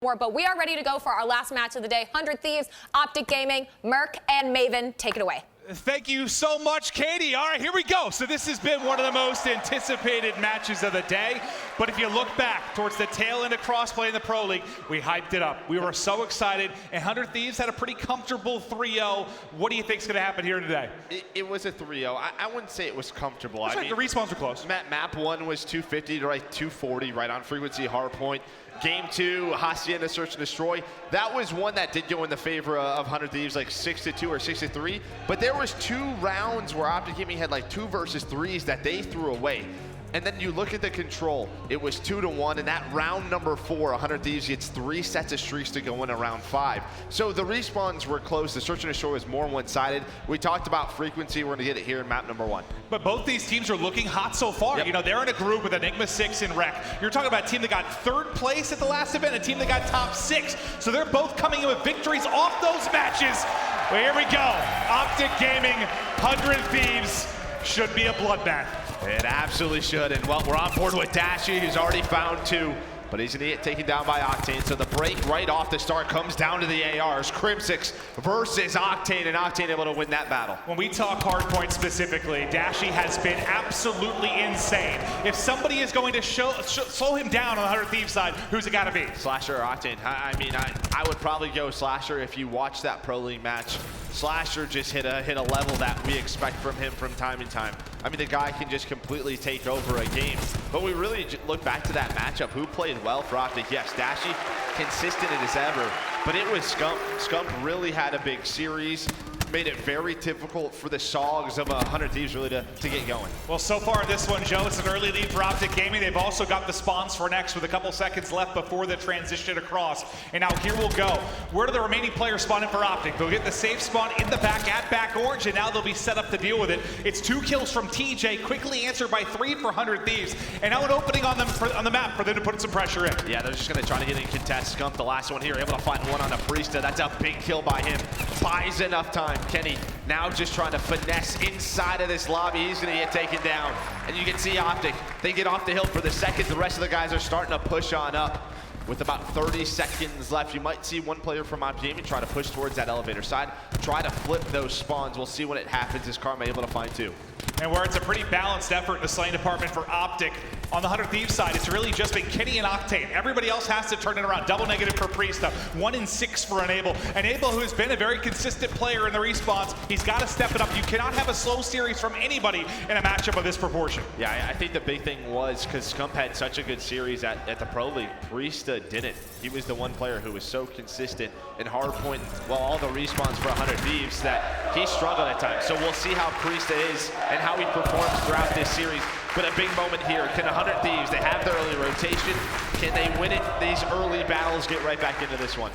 more, but we are ready to go for our last match of the day. 100 Thieves, Optic Gaming, Merc, and Maven. Take it away. Thank you so much, Katie. All right, here we go. So this has been one of the most anticipated matches of the day. But if you look back towards the tail end of crossplay in the Pro League, we hyped it up. We were so excited. And 100 Thieves had a pretty comfortable 3-0. What do you think is going to happen here today? It was a 3-0. I wouldn't say it was comfortable. That's right, the respawns were close. Map 1 was 250 to 240, right on frequency, hard point. Game 2, Hacienda Search and Destroy. That was one that did go in the favor of 100 Thieves, like 6-2 or 6-3. But there was 2 rounds where Optic Gaming had like 2 versus 3s that they threw away. And then you look at the control, it was 2-1, and that round number 4, 100 Thieves gets 3 sets of streaks to go in round 5. So the respawns were close. The Search and Destroy was more one-sided. We talked about frequency. We're going to get it here in map number 1. But both these teams are looking hot so far. Yep. You know, they're in a group with Enigma 6 and Rec. You're talking about a team that got 3rd place at the last event, a team that got top 6. So they're both coming in with victories off those matches. Well, here we go. Optic Gaming, 100 Thieves. Should be a bloodbath. It absolutely should, and well, we're on board with Dashy, who's already found 2, but he's gonna get taken down by Octane. So the break right off the start comes down to the ARs. Crimsix versus Octane, and Octane able to win that battle. When we talk hardpoint specifically, Dashy has been absolutely insane. If somebody is going to slow him down on the 100 Thieves side, who's it gotta be? Slasher or Octane? I mean, I would probably go Slasher. If you watch that Pro League match, Slasher just hit a level that we expect from him from time to time. I mean, the guy can just completely take over a game. But we really look back to that matchup. Who played well for Optic? Yes, Dashy, consistent as ever. But it was Scump. Scump really had a big series. Made it very difficult for the Sogs of 100 Thieves really to get going. Well, so far in this one, Joe, it's an early lead for Optic Gaming. They've also got the spawns for next with a couple seconds left before the transition across. And now here we'll go. Where do the remaining players spawn in for Optic? They'll get the safe spawn in the back at back orange, and now they'll be set up to deal with it. It's 2 kills from TJ, quickly answered by 3 for 100 Thieves. And now an opening on them on the map for them to put some pressure in. Yeah, they're just gonna try to get in contest. Scump, the last one here, able to find one on the Priesta. That's a big kill by him. Buys enough time. Kenny now just trying to finesse inside of this lobby. He's gonna get taken down. And you can see Optic, they get off the hill for the second. The rest of the guys are starting to push on up. With about 30 seconds left, you might see one player from Optic Gaming try to push towards that elevator side, try to flip those spawns. We'll see when it happens. Is Karma able to find 2? And where it's a pretty balanced effort in the slaying department for Optic, on the 100 Thieves side, it's really just been Kenny and Octane. Everybody else has to turn it around. Double negative for Priesta, 1 in 6 for Enable. Enable, who's been a very consistent player in the respawns, he's got to step it up. You cannot have a slow series from anybody in a matchup of this proportion. Yeah, I think the big thing was because Scump had such a good series at the Pro League, Priesta didn't. He was the one player who was so consistent in hardpoint, well, all the respawns for 100 Thieves, that he struggled at times. So we'll see how Priesta is and how he performs throughout this series. But a big moment here. Can 100 Thieves, they have their early rotation. Can they win it? These early battles get right back into this one.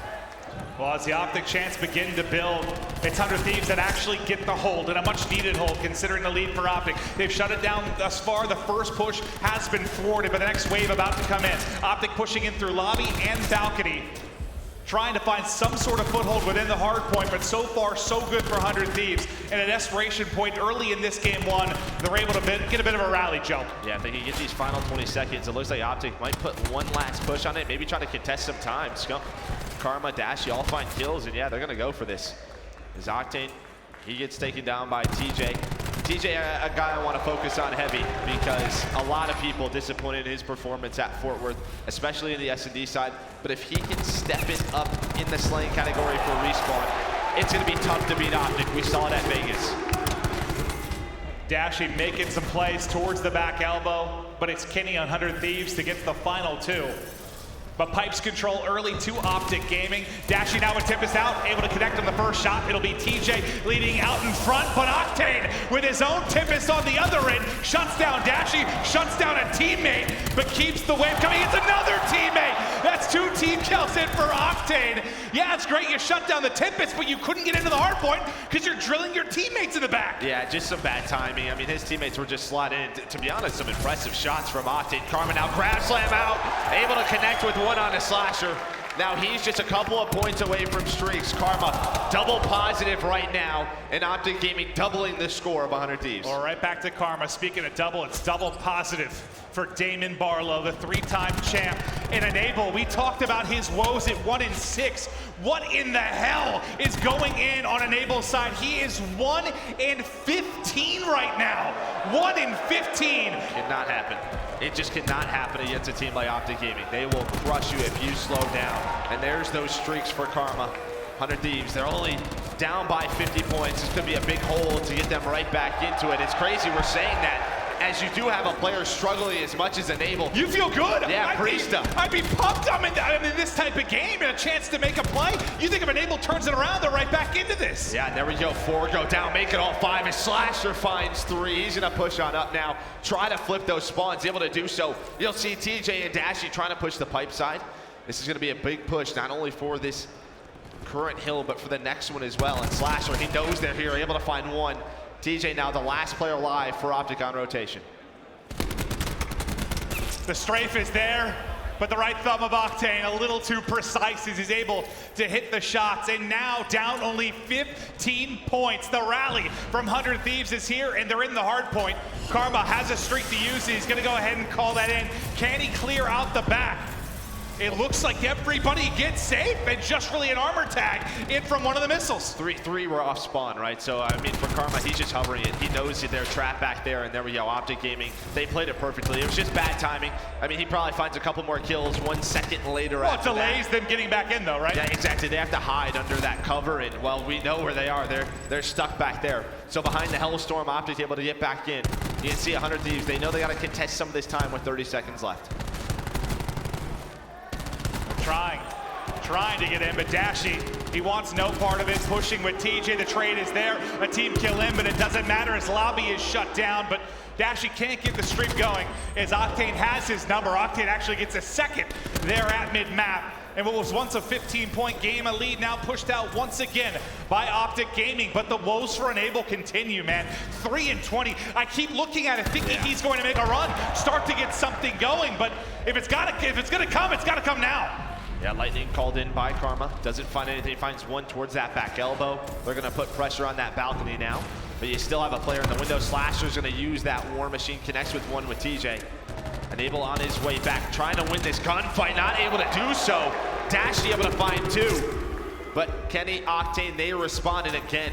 Well, as the Optic chance begin to build, it's 100 Thieves that actually get the hold, and a much needed hold considering the lead for Optic. They've shut it down thus far. The first push has been thwarted, but the next wave about to come in. Optic pushing in through lobby and balcony, trying to find some sort of foothold within the hard point, but so far so good for 100 Thieves. And a desperation point early in this game 1, they're able to get a bit of a rally, Joe. Yeah, if they can get these final 20 seconds, it looks like Optic might put one last push on it, maybe try to contest some time. Scump, Karma, Dashy all find kills, and yeah, they're gonna go for this. As Octane, he gets taken down by TJ. TJ, a guy I want to focus on heavy because a lot of people disappointed in his performance at Fort Worth, especially in the S&D side. But if he can step it up in the slaying category for respawn, it's going to be tough to beat Optic. We saw it at Vegas. Dashy making some plays towards the back elbow, but it's Kenny on 100 Thieves to get the final 2. But pipes control early to Optic Gaming. Dashy now with Tempest out, able to connect on the first shot. It'll be TJ leading out in front, but Octane with his own Tempest on the other end shuts down Dashy, shuts down a teammate, but keeps the wave coming. It's another teammate. That's 2 team kills in for Octane. Yeah, it's great you shut down the Tempest, but you couldn't get into the hard point because you're drilling your teammates in the back. Yeah, just some bad timing. I mean, his teammates were just slotted in. To be honest, some impressive shots from Octane. Karma now grab slam out, able to connect with one on a Slasher. Now he's just a couple of points away from streaks. Karma double positive right now, and Optic Gaming doubling the score of 100 Thieves. All right, back to Karma. Speaking of double, it's double positive for Damon Barlow, the 3-time champ. and Enable. We talked about his woes at 1-6. What in the hell is going in on Enable's side? He is 1-15 right now. 1-15. Cannot happen. It just cannot happen against a team like Optic Gaming. They will crush you if you slow down. And there's those streaks for Karma. 100 Thieves, they're only down by 50 points. It's gonna be a big hole to get them right back into it. It's crazy we're saying that as you do have a player struggling as much as Enable. You feel good? Yeah, Priesta. I'd be pumped. I'm in this type of game and a chance to make a play. You think if Enable turns it around, they're right back into this. Yeah, and there we go. 4 go down, make it all 5. As Slasher finds 3. He's gonna push on up now. Try to flip those spawns, able to do so. You'll see TJ and Dashy trying to push the pipe side. This is gonna be a big push, not only for this current hill, but for the next one as well. And Slasher, he knows they're here, able to find 1. TJ now the last player alive for Optic on rotation. The strafe is there, but the right thumb of Octane a little too precise as he's able to hit the shots. And now down only 15 points. The rally from 100 Thieves is here, and they're in the hard point. Karma has a streak to use. He's gonna go ahead and call that in. Can he clear out the back? It looks like everybody gets safe, and just really an armor tag in from one of the missiles. 3 were off spawn, right? So, I mean, for Karma, he's just hovering it. He knows that they're trapped back there, and there we go. Optic Gaming, they played it perfectly. It was just bad timing. I mean, he probably finds a couple more kills 1 second later. Well, it delays them getting back in, though, right? Yeah, exactly. They have to hide under that cover, and, well, we know where they are. They're stuck back there. So behind the Hellstorm, Optic's able to get back in. You can see 100 Thieves. They know they got to contest some of this time with 30 seconds left. Trying to get in, but Dashy, he wants no part of it. Pushing with TJ, the trade is there. A team kill in, but it doesn't matter. His lobby is shut down, but Dashy can't get the streak going as Octane has his number. Octane actually gets a second there at mid-map. And what was once a 15-point game, a lead now pushed out once again by Optic Gaming. But the woes for Enable continue, man. 3-20. I keep looking at it, thinking he's going to make a run, start to get something going. But if it's gonna come, it's gotta come now. Yeah, Lightning called in by Karma. Doesn't find anything, finds 1 towards that back elbow. They're gonna put pressure on that balcony now. But you still have a player in the window. Slasher's gonna use that War Machine, connects with 1 with TJ. Enable on his way back, trying to win this gunfight, not able to do so. Dashy able to find 2. But Kenny, Octane, they responded again.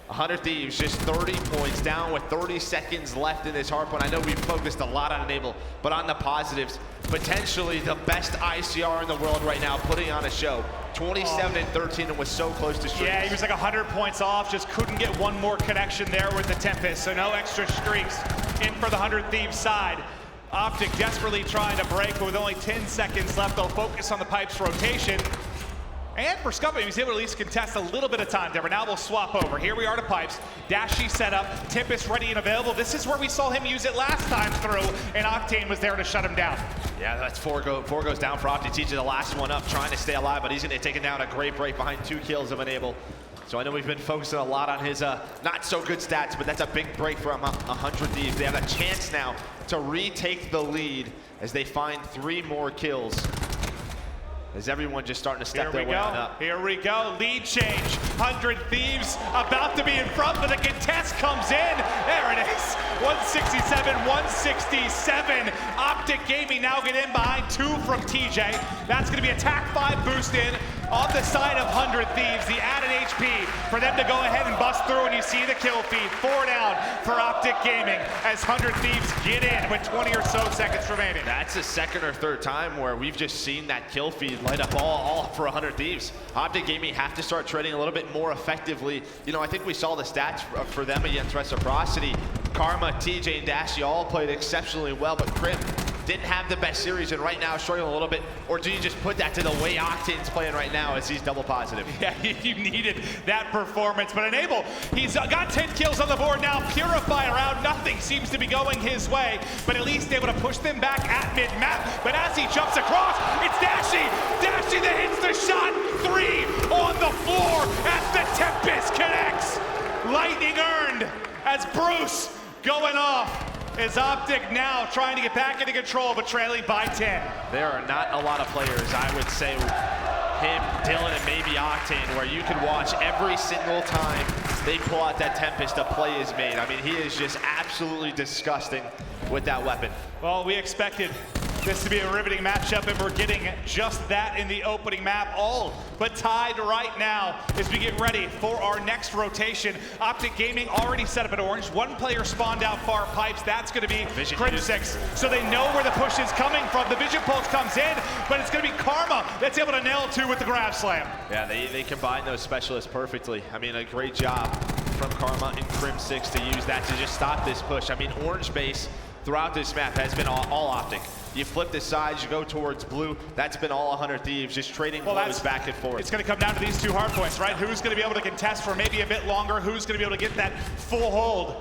100 Thieves just 30 points down with 30 seconds left in this hard point. I know we've focused a lot on Enable, but on the positives, potentially the best ICR in the world right now, putting on a show. 27-13 and was so close to streaks. Yeah, he was like 100 points off, just couldn't get 1 more connection there with the Tempest, so no extra streaks in for the 100 Thieves side. Optic desperately trying to break, but with only 10 seconds left, they'll focus on the Pipes rotation. And for Scuffy, he was able to at least contest a little bit of time there, but now we'll swap over. Here we are to Pipes. Dashy set up, Tempest ready and available. This is where we saw him use it last time through, and Octane was there to shut him down. Yeah, that's 4 goes down for Optic. TJ the last one up, trying to stay alive, but he's going to take it down. A great break behind 2 kills of Enable. So I know we've been focusing a lot on his not so good stats, but that's a big break for 100 Thieves. They have a chance now to retake the lead as they find 3 more kills. As everyone just starting to step their way on up. Here we go, lead change. 100 Thieves about to be in front, but the contest comes in. There it is, 167. Optic Gaming now get in behind 2 from TJ. That's gonna be attack 5 boost in on the side of 100 Thieves, the added HP for them to go ahead and bust through, and you see the kill feed. 4 down for Optic Gaming as 100 Thieves get in with 20 or so seconds remaining. That's the 2nd or 3rd time where we've just seen that kill feed light up all for 100 Thieves. Optic Gaming have to start trading a little bit more effectively. You know, I think we saw the stats for them against Reciprocity. Karma, TJ, and Dashy all played exceptionally well, but Crim didn't have the best series, and right now struggling a little bit. Or do you just put that to the way Octane's playing right now as he's double positive? Yeah, you needed that performance, but Enable, he's got 10 kills on the board now. Purify around, nothing seems to be going his way, but at least able to push them back at mid-map. But as he jumps across, it's Dashy! Dashy that hits the shot! 3 on the floor as the Tempest connects! Lightning earned as Bruce going off. Is Optic now trying to get back into control, but trailing by 10. There are not a lot of players, I would say, him, Dylan, and maybe Octane, where you can watch every single time they pull out that Tempest, a play is made. I mean, he is just absolutely disgusting with that weapon. Well, we expected this to be a riveting matchup, and we're getting just that in the opening map. All but tied right now as we get ready for our next rotation. Optic Gaming already set up an orange. One player spawned out far pipes. That's going to be Crimsix. So they know where the push is coming from. The Vision Pulse comes in, but it's going to be Karma that's able to nail two with the grab slam. Yeah, they combine those specialists perfectly. I mean, a great job from Karma and Crimsix to use that to just stop this push. I mean, orange base throughout this map has been all Optic. You flip the sides, you go towards blue. That's been all 100 Thieves, just trading blows back and forth. It's going to come down to these two hard points, right? Who's going to be able to contest for maybe a bit longer? Who's going to be able to get that full hold?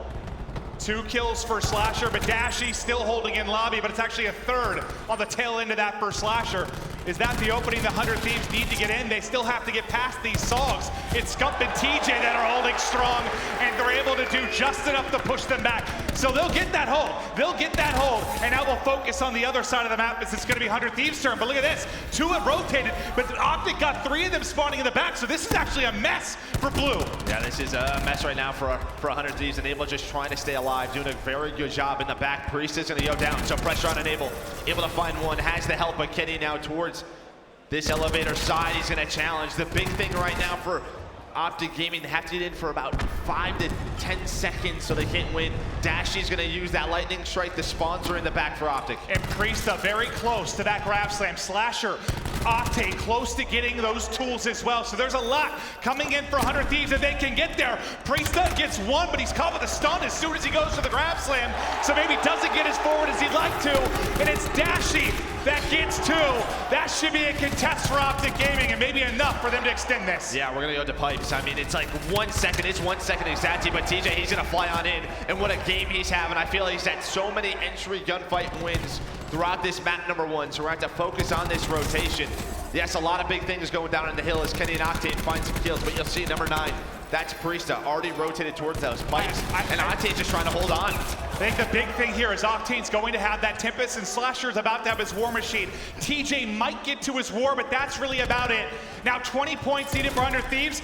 2 kills for Slasher, but Dashy still holding in lobby, but it's actually a third on the tail end of that for Slasher. Is that the opening the 100 Thieves need to get in? They still have to get past these Sogs. It's Scump and TJ that are holding strong, and they're able to do just enough to push them back. So they'll get that hold. They'll get that hold, and now we'll focus on the other side of the map as it's going to be 100 Thieves' turn. But look at this. 2 have rotated, but Optic got 3 of them spawning in the back, so this is actually a mess for blue. Yeah, this is a mess right now for 100 Thieves. Enable just trying to stay alive, doing a very good job in the back. Priest is going to go down, so pressure on Enable. Able to find one, has the help, but Kenny now towards this elevator side. He's going to challenge. The big thing right now for Optic Gaming, they have to get in for about 5 to 10 seconds so they can't win. Dashy's going to use that lightning strike. The spawns are in the back for Optic. And Priesta very close to that grab slam. Slasher, Octane close to getting those tools as well. So there's a lot coming in for 100 Thieves if they can get there. Priesta gets one, but he's caught with a stun as soon as he goes for the grab slam. So maybe doesn't get as forward as he'd like to. And it's Dashy that gets 2. That should be a contest for Optic Gaming and maybe enough for them to extend this. Yeah, we're going to go to pipes. I mean, it's like 1 second. It's 1 second exactly, but TJ, he's going to fly on in. And what a game he's having. I feel like he's had so many entry gunfight wins throughout this map number 1. So we're going to have to focus on this rotation. Yes, a lot of big things going down in the hill as Kenny and Octane find some kills, but you'll see number 9. That's Priesta, already rotated towards those pipes, and Octane's just trying to hold on. I think the big thing here is Octane's going to have that Tempest, and Slasher's about to have his War Machine. TJ might get to his War, but that's really about it. Now 20 points needed for 100 Thieves,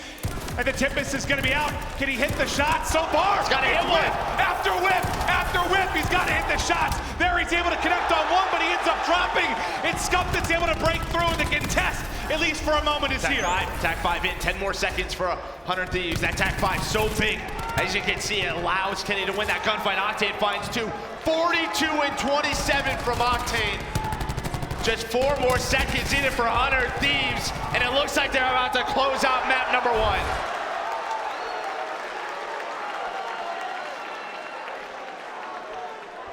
and the Tempest is going to be out. Can he hit the shot? So far, he's got to hit whip after whip after whip. He's got to hit the shots. There he's able to connect on one, but he ends up dropping. It's Scump that's able to break through, and the contest, at least for a moment, is here. Attack 5 in, 10 more seconds for 100 Thieves. That attack 5 so big. As you can see, it allows Kenny to win that gunfight. Octane finds 2. 42 and 27 from Octane. Just 4 more seconds needed for 100 Thieves, and it looks like they're about to close out map number 1.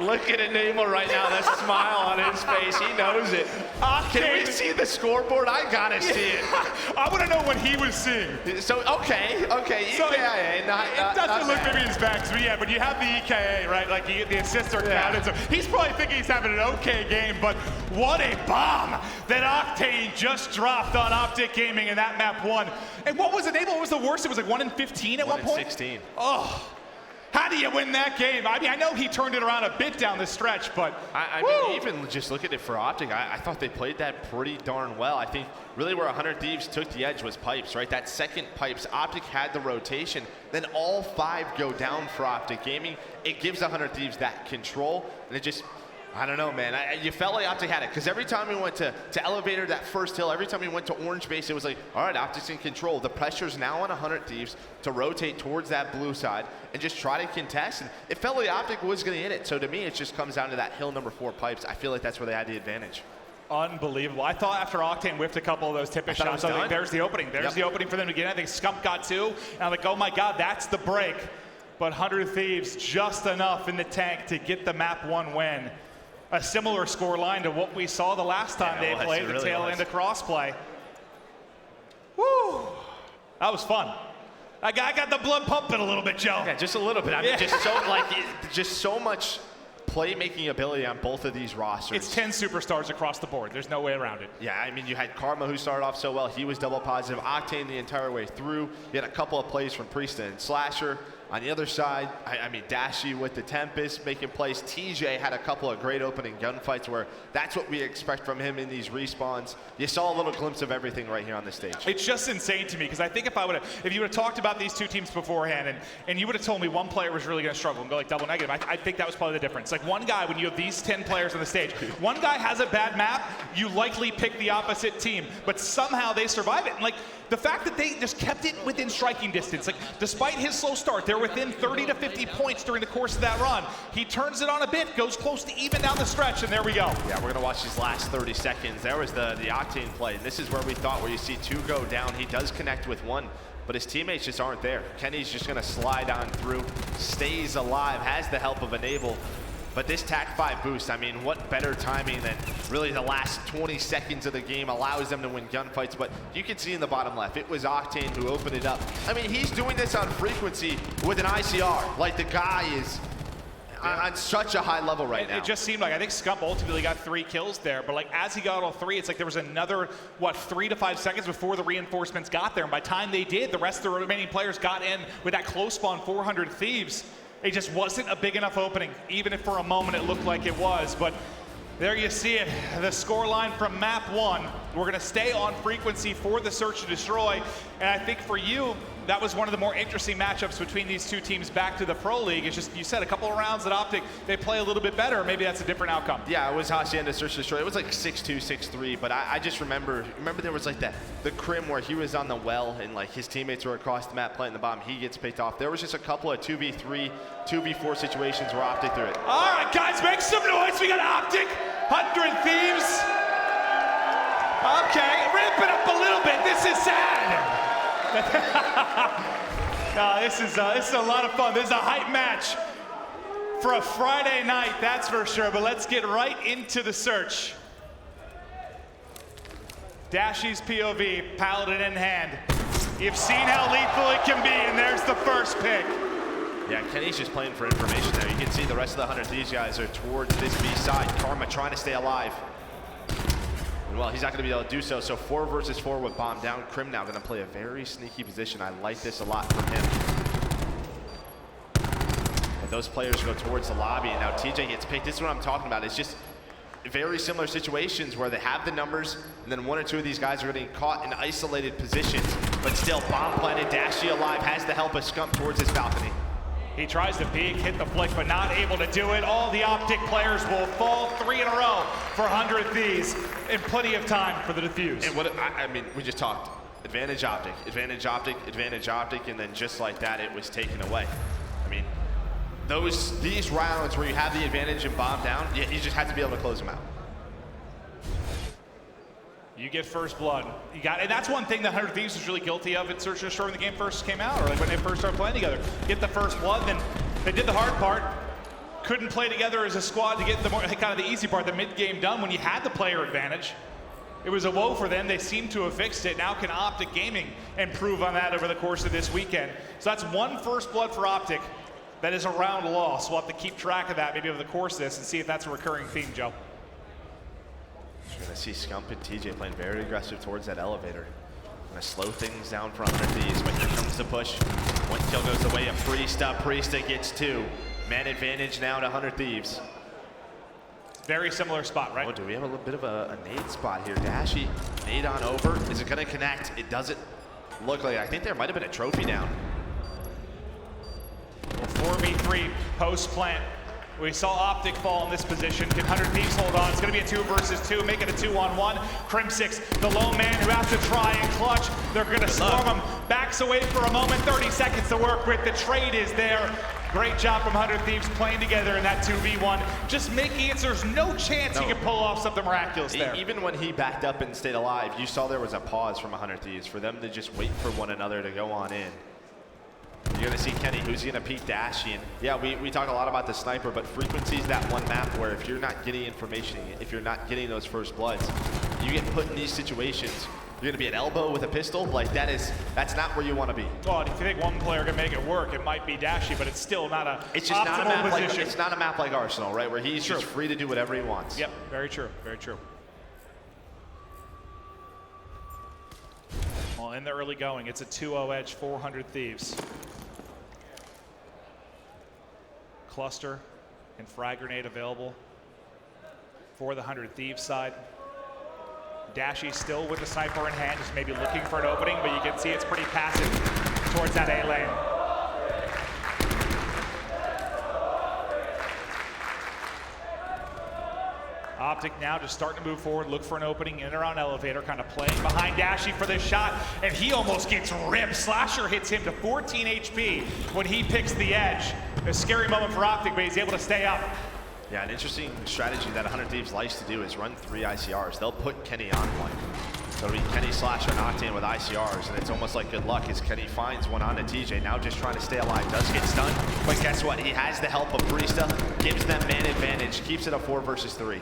Look at Enable right now, that smile on his face. He knows it. Can we see the scoreboard? I gotta see it. I want to know what he was seeing. So, okay, So EKIA, it doesn't look maybe his back, but yeah, but you have the EKA, right? Like the assists are counted, so he's probably thinking he's having an okay game, but what a bomb that Octane just dropped on Optic Gaming in that map 1. And what was Enable? What was the worst? It was like 1 in 15 at one point? 16. Oh. How do you win that game? I mean, I know he turned it around a bit down the stretch, but I mean, even just look at it for Optic, I thought they played that pretty darn well. I think really where 100 Thieves took the edge was pipes, right? That second pipes, Optic had the rotation, then all 5 go down for Optic Gaming. It gives 100 Thieves that control, and it just, I don't know, man. You felt like Optic had it, because every time we went to elevator, that first hill, every time we went to orange base, it was like, all right, Optic's in control. The pressure's now on 100 Thieves to rotate towards that blue side and just try to contest. And it felt like Optic was going to hit it. So to me, it just comes down to that hill number 4 pipes. I feel like that's where they had the advantage. Unbelievable. I thought after Octane whiffed a couple of those Tempest shots, I think there's the opening. There's the opening for them to get in. I think Scump got 2. And I'm like, oh my God, that's the break. But 100 Thieves, just enough in the tank to get the map 1 win. A similar score line to what we saw the last time they played, the tail end of crossplay. Woo! That was fun. I got the blood pumping a little bit, Joe. Yeah, just a little bit. I mean, just so much playmaking ability on both of these rosters. It's 10 superstars across the board. There's no way around it. Yeah, I mean, you had Karma, who started off so well. He was double positive. Octane the entire way through. You had a couple of plays from Priesta and Slasher. On the other side, I mean, Dashy with the Tempest making plays. TJ had a couple of great opening gunfights where that's what we expect from him in these respawns. You saw a little glimpse of everything right here on this stage. It's just insane to me because I think if you would have talked about these two teams beforehand and you would have told me one player was really going to struggle and go like double negative, I think that was probably the difference. Like one guy, when you have these 10 players on the stage, one guy has a bad map, you likely pick the opposite team, but somehow they survive it. And like the fact that they just kept it within striking distance, like despite his slow start, they're within 30 to 50 points during the course of that run. He turns it on a bit, goes close to even down the stretch, and there we go. Yeah, we're gonna watch these last 30 seconds. There was the Octane play, and this is where we thought where you see two go down. He does connect with one, but his teammates just aren't there. Kenny's just gonna slide on through, stays alive, has the help of Enable. But this TAC 5 boost, I mean, what better timing than really the last 20 seconds of the game allows them to win gunfights. But you can see in the bottom left, it was Octane who opened it up. I mean, he's doing this on frequency with an ICR. Like, the guy is on such a high level right now. It just seemed like, I think Scump ultimately got 3 kills there, but like as he got all 3, it's like there was another, what, 3 to 5 seconds before the reinforcements got there. And by the time they did, the rest of the remaining players got in with that close spawn 400 Thieves. It just wasn't a big enough opening, even if for a moment it looked like it was. But there you see it, the score line from map 1. We're gonna stay on frequency for the search and destroy. And I think for you, that was one of the more interesting matchups between these two teams back to the Pro League. It's just, you said a couple of rounds at Optic, they play a little bit better. Maybe that's a different outcome. Yeah, it was Hacienda Search and Destroy. It was like 6-2, 6-3, but I just remember there was like the crim where he was on the well and like his teammates were across the map playing the bomb. He gets picked off. There was just a couple of 2v3, 2v4 situations where Optic threw it. All right, guys, make some noise. We got Optic, 100 Thieves. Okay, ramp it up a little bit. This is sad. This is a lot of fun. This is a hype match for a Friday night, that's for sure. But let's get right into the search. Dashy's POV, Paladin in hand. You've seen how lethal it can be, and there's the first pick. Yeah, Kenny's just playing for information there. You can see the rest of the 100 Thieves guys are towards this B side. Karma trying to stay alive. Well, he's not going to be able to do so. So 4 versus 4 with bomb down. Crim now going to play a very sneaky position. I like this a lot from him. But those players go towards the lobby, and now TJ gets picked. This is what I'm talking about. It's just very similar situations where they have the numbers, and then 1 or 2 of these guys are getting caught in isolated positions. But still, bomb planted. Dashy alive, has the help of Scump towards his balcony. He tries to peek, hit the flick, but not able to do it. All the Optic players will fall 3 in a row for 100 Thieves, and plenty of time for the defuse. And what I mean, we just talked. Advantage Optic, advantage Optic, advantage Optic, and then just like that, it was taken away. I mean, these rounds where you have the advantage and bomb down, you just have to be able to close them out. You get first blood. And that's one thing that 100 Thieves was really guilty of at Search and Destroy when the game first came out, or like when they first started playing together. Get the first blood, then they did the hard part. Couldn't play together as a squad to get the more, kind of the easy part, the mid-game done when you had the player advantage. It was a woe for them. They seem to have fixed it. Now can Optic Gaming improve on that over the course of this weekend? So that's 1 first blood for Optic. That is a round loss. We'll have to keep track of that maybe over the course of this and see if that's a recurring theme, Joe. You're gonna see Scump and TJ playing very aggressive towards that elevator. Gonna slow things down for 100 Thieves, but here comes the push. 1 kill goes the way of Priesta. Priesta gets 2. Man advantage now to 100 Thieves. Very similar spot, right? Oh, do we have a little bit of a nade spot here? Dashy, nade on over. Is it gonna connect? It doesn't look like it. I think there might have been a trophy down. 4v3 post plant. We saw Optic fall in this position. Can 100 Thieves hold on? It's going to be a 2 versus 2, make it a 2-on-1. Crim6, the lone man who has to try and clutch. They're going to storm him. Backs away for a moment, 30 seconds to work with. The trade is there. Great job from 100 Thieves playing together in that 2v1. Just making it so there's no chance he can pull off something miraculous there. Even when he backed up and stayed alive, you saw there was a pause from 100 Thieves for them to just wait for one another to go on in. You're going to see Kenny, who's going to peek Dashy. And yeah, we talk a lot about the sniper, but frequency's that one map where if you're not getting information, if you're not getting those first bloods, you get put in these situations. You're going to be at elbow with a pistol. Like, that's not where you want to be. Well, if you think one player can make it work, it might be Dashy, but it's still not a it's just not a map position. like, it's not a map like Arsenal, right, where he's just free to do whatever he wants. Yep, very true, very true. Well, in the early going, it's a 2-0 edge, 400 Thieves. cluster and frag grenade available for the 100 Thieves side. Dashy still with the sniper in hand, just maybe looking for an opening, but you can see it's pretty passive towards that A lane. Optic now just starting to move forward, look for an opening in and around elevator, kind of playing behind Dashy for this shot, and he almost gets ripped. Slasher hits him to 14 HP when he picks the edge. A scary moment for Optic, but he's able to stay up. Yeah, an interesting strategy that 100 Thieves likes to do is run 3 ICRs. They'll put Kenny on one. So it'll be Kenny, Slasher, and Octane with ICRs, and it's almost like good luck as Kenny finds one on to TJ. Now just trying to stay alive, does get stunned, but guess what? He has the help of Barista, gives them man advantage, keeps it a 4 versus 3.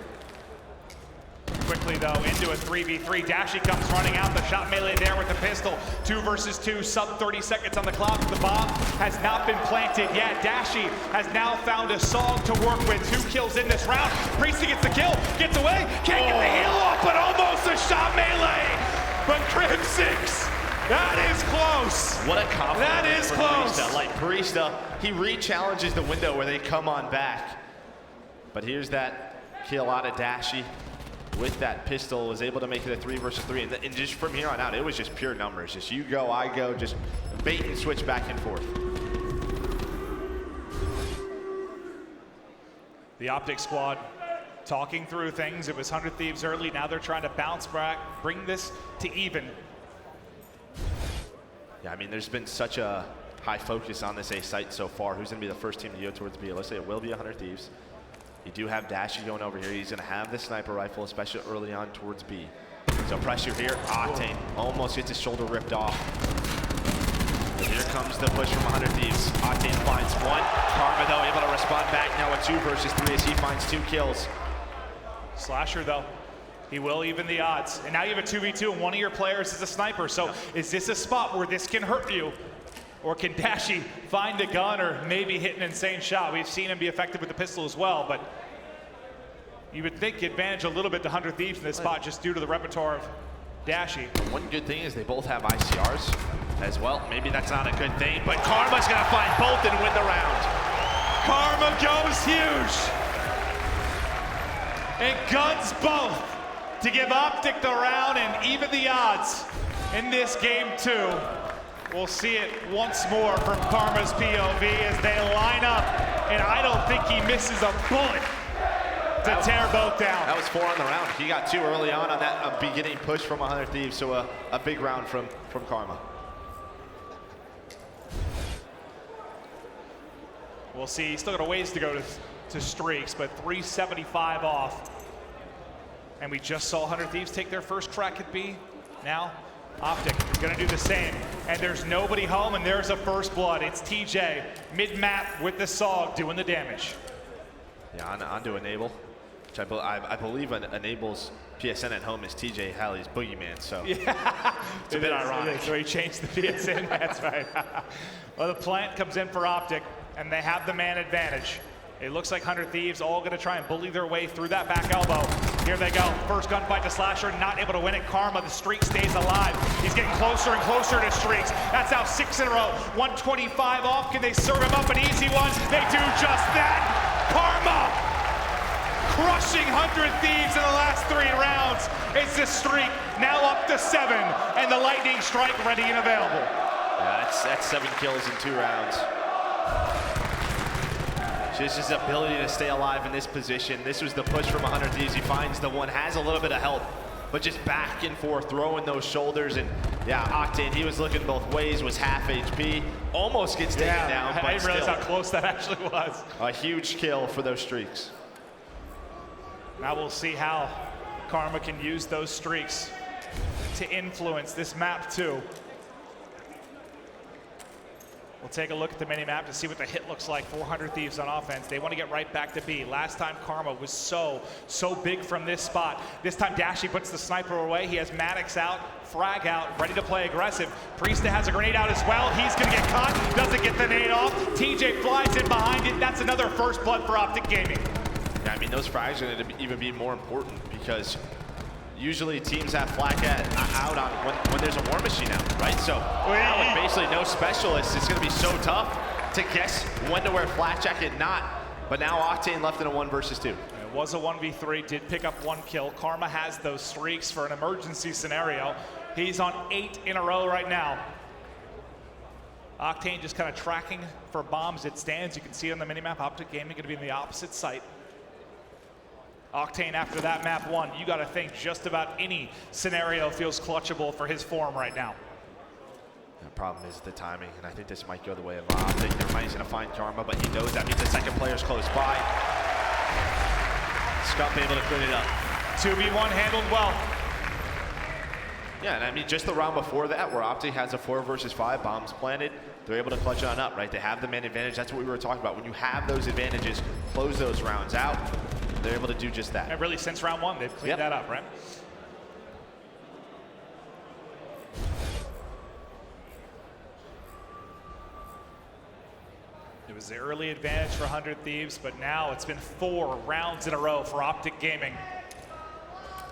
Quickly though, into a 3v3. Dashy comes running out, the shot melee there with the pistol. 2 versus 2, sub 30 seconds on the clock. The bomb has not been planted yet. Dashy has now found a song to work with. 2 kills in this round. Priesty gets the kill, gets away, can't get the heal off, but almost a shot melee. But Crib 6, that is close. What a compliment. That is close. Barista. Like Barista, he re-challenges the window where they come on back. But here's that kill out of Dashy. With that pistol, was able to make it a 3 versus 3, and just from here on out, it was just pure numbers. Just you go, I go, just bait and switch back and forth. The Optic squad talking through things. It was 100 Thieves early, now they're trying to bounce back, bring this to even. Yeah, I mean, there's been such a high focus on this A site so far. Who's gonna be the first team to go towards B? Let's say it will be 100 Thieves. You do have Dashy going over here. He's going to have the sniper rifle, especially early on towards B. So pressure here. Octane almost gets his shoulder ripped off. But here comes the push from 100 Thieves. Octane finds 1. Karma, though, able to respond back now with 2 versus 3 as he finds 2 kills. Slasher, though, he will even the odds. And now you have a 2v2, and one of your players is a sniper. So is this a spot where this can hurt you? Or can Dashy find a gun or maybe hit an insane shot? We've seen him be effective with the pistol as well, but you would think advantage a little bit to 100 Thieves in this spot just due to the repertoire of Dashy. One good thing is they both have ICRs as well. Maybe that's not a good thing, but Karma's going to find both and win the round. Karma goes huge. And guns both to give Optic the round and even the odds in this game 2. We'll see it once more from Karma's POV as they line up, and I don't think he misses a bullet to tear both down. That was 4 on the round. He got 2 early on that beginning push from 100 Thieves, so a big round from Karma. We'll see. He's still got a ways to go to streaks, but 375 off. And we just saw 100 Thieves take their first crack at B. Now Optic gonna do the same, and there's nobody home, and there's a first blood. It's TJ, mid-map with the SOG doing the damage. Yeah, onto Enable, which I believe Enable's PSN at home is TJ Halley's boogeyman, so yeah. It's a bit ironic. So he changed the PSN, that's right. Well, the plant comes in for Optic, and they have the man advantage. It looks like 100 Thieves all gonna try and bully their way through that back elbow. Here they go, first gunfight to Slasher, not able to win it. Karma, the streak stays alive. He's getting closer and closer to streaks. That's now 6 in a row. 125 off, can they serve him up an easy one? They do just that. Karma crushing 100 Thieves in the last 3 rounds. It's the streak now up to 7, and the lightning strike ready and available. Yeah, that's 7 kills in 2 rounds. Just his ability to stay alive in this position. This was the push from 100 Thieves. He finds the one, has a little bit of help, but just back and forth, throwing those shoulders. And yeah, Octane, he was looking both ways, was half HP, almost gets taken down, but I didn't realize still, how close that actually was. a huge kill for those streaks. Now we'll see how Karma can use those streaks to influence this map too. We'll take a look at the mini-map to see what the hit looks like for 100 Thieves on offense. They want to get right back to B. Last time Karma was so big from this spot. This time Dashy puts the sniper away. He has Maddox out, Frag out, ready to play aggressive. Priesta has a grenade out as well. He's going to get caught, doesn't get the nade off. TJ flies in behind it. That's another first blood for Optic Gaming. Yeah, I mean, those frags are going to even be more important because usually teams have Flak out on when there's a War Machine out, right? So now with basically no specialists, it's going to be so tough to guess when to wear Flak Jacket, not. But now Octane left in a 1 versus 2. It was a 1v3, did pick up 1 kill. Karma has those streaks for an emergency scenario. He's on 8 in a row right now. Octane just kind of tracking for bombs. It stands. You can see it on the minimap. Optic Gaming going to be in the opposite site. Octane after that map 1, you got to think just about any scenario feels clutchable for his form right now. The problem is the timing, and I think this might go the way of Optic. Never mind, he's going to find Karma, but he knows that means the second player's close by. Scump able to clean it up. 2v1 handled well. Yeah, and I mean, just the round before that, where Optic has a 4 versus 5, bombs planted, they're able to clutch on up, right? They have the man advantage. That's what we were talking about. When you have those advantages, close those rounds out, they're able to do just that. And really, since round 1, they've cleaned that up, right? It was the early advantage for 100 Thieves, but now it's been 4 rounds in a row for Optic Gaming.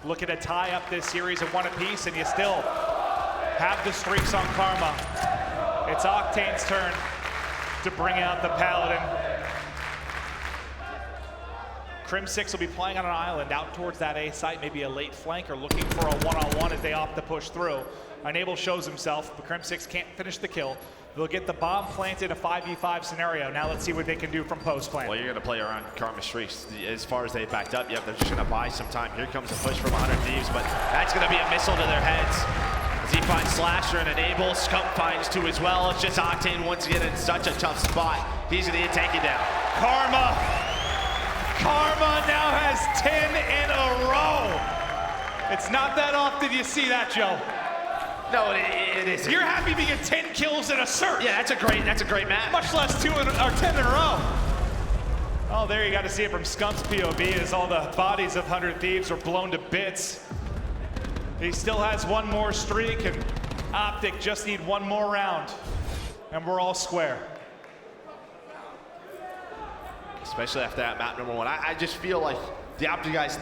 Looking to tie up this series of 1 apiece, and you still have the streaks on Karma. It's Octane's turn to bring out the Paladin. Crim6 will be playing on an island out towards that A site, maybe a late flank, or looking for a one-on-one as they opt to push through. Enable shows himself, but Crim6 can't finish the kill. They'll get the bomb planted in a 5v5 scenario. Now let's see what they can do from post plant. Well, you're going to play around Karma streaks. As far as they backed up, yep, they're just going to buy some time. Here comes a push from 100 Thieves, but that's going to be a missile to their heads. As he finds Slasher and Enable, Scump finds 2 as well. It's just Octane once again in such a tough spot. He's going to get taken down. Karma now has 10 in a row. It's not that often you see that, Joe. No, it isn't. You're happy to get 10 kills in a search. Yeah, that's a great match. Much less 10 in a row. Oh, there you got to see it from Scump's POV as all the bodies of 100 Thieves are blown to bits. He still has 1 more streak, and Optic just need 1 more round, and we're all square. Especially after that map number 1. I just feel like the Optic guys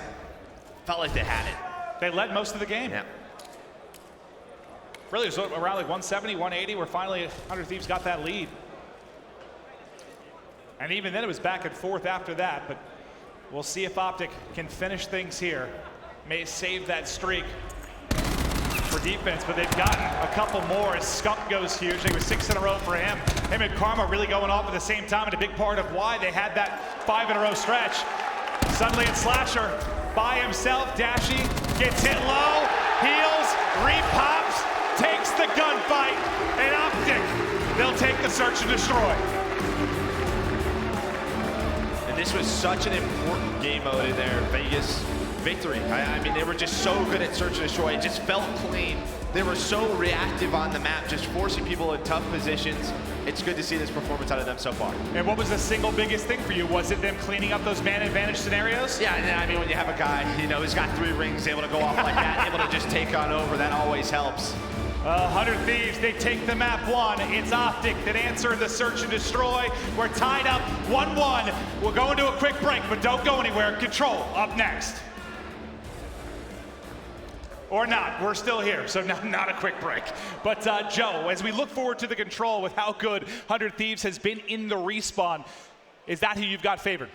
felt like they had it. They led most of the game. Yeah. Really, it was around like 170, 180, where finally 100 Thieves got that lead. And even then it was back and forth after that, but we'll see if Optic can finish things here. May save that streak for defense, but they've gotten a couple more as Scump goes huge. I think it was 6 in a row for him. Him and Karma really going off at the same time, and a big part of why they had that 5 in a row stretch. Suddenly it's Slasher by himself. Dashy gets hit low, heals, repops, takes the gunfight, and Optic, they'll take the search and destroy. And this was such an important game mode in their Vegas victory. I mean, they were just so good at search and destroy. It just felt clean. They were so reactive on the map, just forcing people in tough positions. It's good to see this performance out of them so far. And what was the single biggest thing for you? Was it them cleaning up those man advantage scenarios? Yeah, and I mean, when you have a guy, you know, who's got 3 rings, able to go off like that, able to just take on over, that always helps. 100 Thieves, they take the map 1. It's Optic that answered the search and destroy. We're tied up 1-1. We'll go into a quick break, but don't go anywhere. Control up next. Or not, we're still here, so not a quick break. But Joe, as we look forward to the Control with how good 100 Thieves has been in the respawn, is that who you've got favored?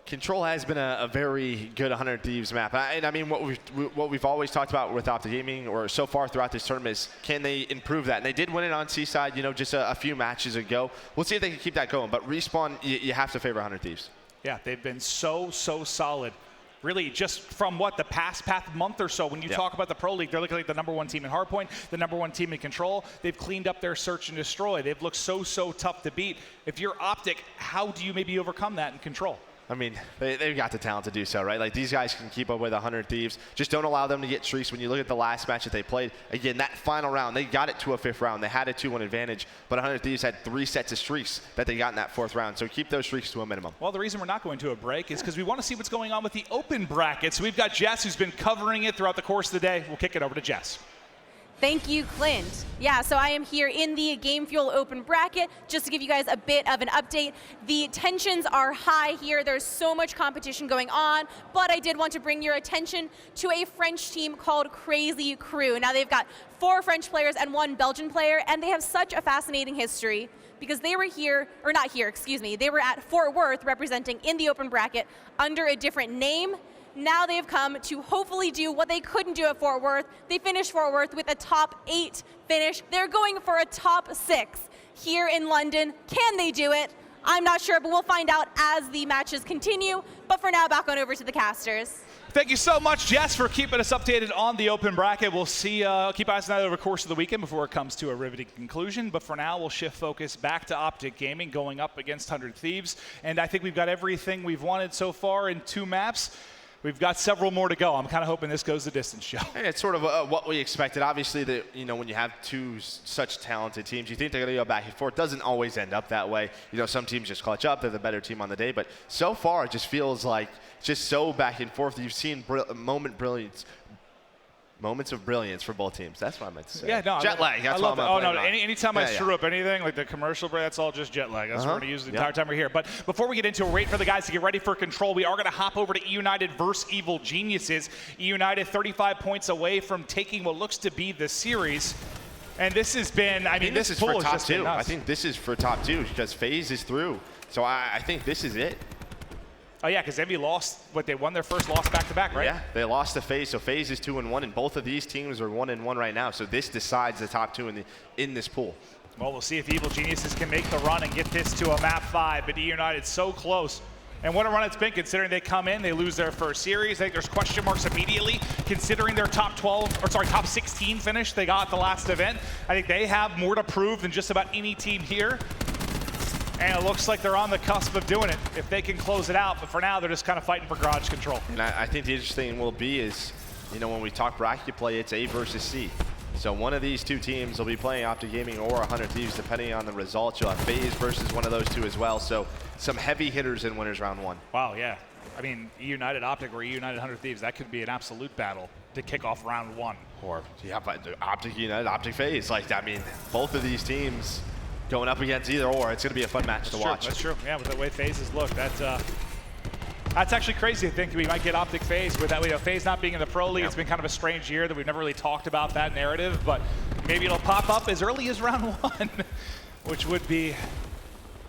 Control has been a very good 100 Thieves map. And I mean, what we've always talked about with Optic Gaming, or so far throughout this tournament, is can they improve that? And they did win it on Seaside, you know, just a few matches ago. We'll see if they can keep that going. But respawn, you have to favor 100 Thieves. Yeah, they've been so solid. Really, just from what, the past month or so, when you talk about the Pro League, they're looking like the #1 team in Hardpoint, the #1 team in Control. They've cleaned up their search and destroy. They've looked so tough to beat. If you're Optic, how do you maybe overcome that in Control? I mean, they've got the talent to do so, right? Like, these guys can keep up with 100 Thieves. Just don't allow them to get streaks. When you look at the last match that they played, again, that final round, they got it to a 5th round. They had a 2-1 advantage, but 100 Thieves had 3 sets of streaks that they got in that 4th round. So keep those streaks to a minimum. Well, the reason we're not going to a break is because we want to see what's going on with the open bracket. So we've got Jess, who's been covering it throughout the course of the day. We'll kick it over to Jess. Thank you, Clint. Yeah, so I am here in the Game Fuel Open bracket just to give you guys a bit of an update. The tensions are high here. There's so much competition going on, but I did want to bring your attention to a French team called Crazy Crew. Now they've got 4 French players and 1 Belgian player, and they have such a fascinating history because they were here, or not here, excuse me, they were at Fort Worth representing in the open bracket under a different name. Now they've come to hopefully do what they couldn't do at Fort Worth. They finished Fort Worth with a top 8 finish. They're going for a top 6 here in London. Can they do it? I'm not sure, but we'll find out as the matches continue. But for now, back on over to the casters. Thank you so much, Jess, for keeping us updated on the open bracket. We'll see, keep eyes on that over the course of the weekend before it comes to a riveting conclusion. But for now, we'll shift focus back to Optic Gaming, going up against 100 Thieves. And I think we've got everything we've wanted so far in 2 maps. We've got several more to go. I'm kind of hoping this goes the distance, Joe. It's sort of what we expected. Obviously, when you have 2 such talented teams, you think they're going to go back and forth. It doesn't always end up that way. Some teams just clutch up. They're the better team on the day. But so far, it just feels like just so back and forth. You've seen moments of brilliance for both teams. That's what I meant to say. Yeah, no, jet lag. That's I love what that. I'm Anytime I screw up anything, like the commercial break, that's all just jet lag. That's what we're going to use the entire time we're here. But before we get into it, wait for the guys to get ready for control. We are going to hop over to E United versus Evil Geniuses. E United 35 points away from taking what looks to be the series. And this has been, I mean, this is for top 2. I I think this is for top 2 because FaZe is through. So I think this is it. Oh, yeah, because Envy lost, they won their first loss back-to-back, right? Yeah, they lost to FaZe, so FaZe is 2-1, and both of these teams are 1-1 right now. So this decides the top 2 in this pool. Well, we'll see if Evil Geniuses can make the run and get this to a map 5, but E United's so close. And what a run it's been, considering they come in, they lose their first series. I think there's question marks immediately, considering their top 16 finish they got at the last event. I think they have more to prove than just about any team here. And it looks like they're on the cusp of doing it if they can close it out. But for now, they're just kind of fighting for garage control. And I think the interesting thing will be is, when we talk bracket play, it's A versus C. So one of these 2 teams will be playing Optic Gaming or 100 Thieves, depending on the results. You'll have FaZe versus one of those 2 as well. So some heavy hitters in winners round 1. Wow, yeah. I mean, E United Optic or E United 100 Thieves, that could be an absolute battle to kick off round 1. Or, but Optic United, Optic FaZe. Both of these teams going up against either or, it's going to be a fun match to watch. That's true. Yeah, with the way FaZe has looked, that's actually crazy to think we might get Optic FaZe with that. FaZe not being in the Pro League. It's been kind of a strange year that we've never really talked about that narrative, but maybe it'll pop up as early as round 1, which would be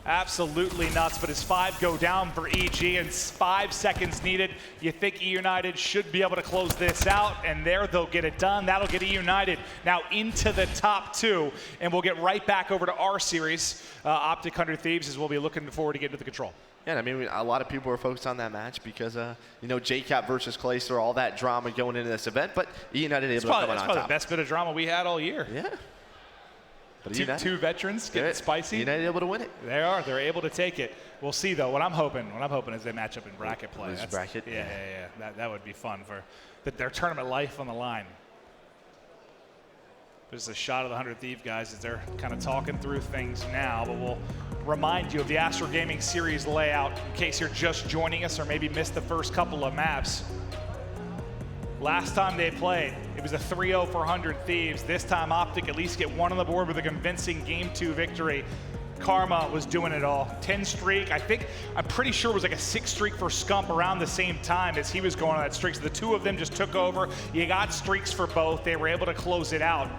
absolutely nuts. But as 5 go down for EG and 5 seconds needed, you think E United should be able to close this out, and there they'll get it done. That'll get E United now into the top 2, and we'll get right back over to our series, Optic 100 Thieves, as we'll be looking forward to getting to the control. Yeah, I mean, a lot of people are focused on that match because, JCap versus Clayster, all that drama going into this event, but E United able to come on top. That's probably the best bit of drama we had all year. Yeah. But two veterans getting spicy. United able to win it. They are. They're able to take it. We'll see, though. What I'm hoping is they match up in bracket play. Bracket. Yeah. That would be fun for their tournament life on the line. There's a shot of the 100 Thief guys as they're kind of talking through things now, but we'll remind you of the Astro Gaming Series layout in case you're just joining us or maybe missed the first couple of maps. Last time they played, it was a 3-0 for 100 Thieves. This time, Optic at least get 1 on the board with a convincing Game 2 victory. Karma was doing it all. 10 streak, I'm pretty sure it was like a 6 streak for Scump around the same time as he was going on that streak. So the 2 of them just took over. You got streaks for both. They were able to close it out.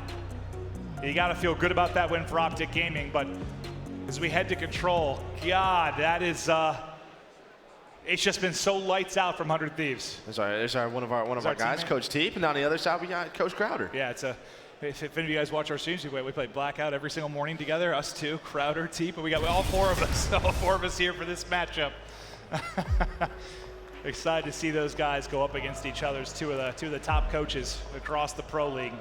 You got to feel good about that win for Optic Gaming, but as we head to control, God, that is... it's just been so lights out from 100 Thieves. There's one of our guys, teammate. Coach Teep, and on the other side we got Coach Crowder. Yeah, if any of you guys watch our streams, we play Blackout every single morning together. Us 2, Crowder, Teep, and we got all 4 of us, here for this matchup. Excited to see those guys go up against each other. Two of the top coaches across the Pro League.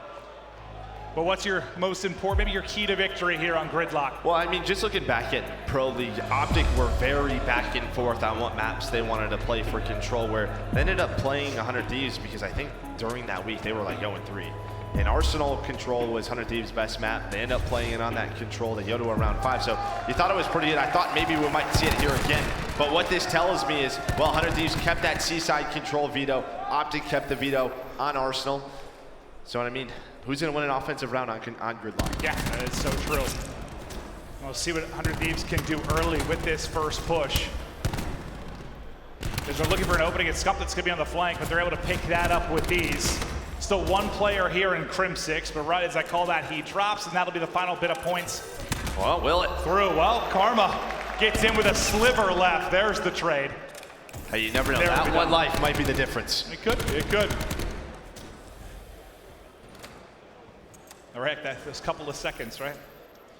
But what's your most important, maybe your key to victory here on Gridlock? Well, I mean, just looking back at Pro League, Optic were very back and forth on what maps they wanted to play for control, where they ended up playing 100 Thieves because I think during that week they were like 0-3. And Arsenal control was 100 Thieves' best map. They end up playing it on that control. They go to a round 5. So you thought it was pretty good. I thought maybe we might see it here again. But what this tells me is, well, 100 Thieves kept that seaside control veto. Optic kept the veto on Arsenal. So I mean, Who's going to win an offensive round on gridlock? Yeah, that is so true. We'll see what 100 Thieves can do early with this first push. Because they're looking for an opening at Scump that's going to be on the flank, but they're able to pick that up with these. Still one player here in Crim 6, but right as I call that, he drops, and that'll be the final bit of points. Well, will it? Through. Well, Karma gets in with a sliver left. There's the trade. Hey, you never know. That one life might be the difference. It could. It could. All right, this couple of seconds, right?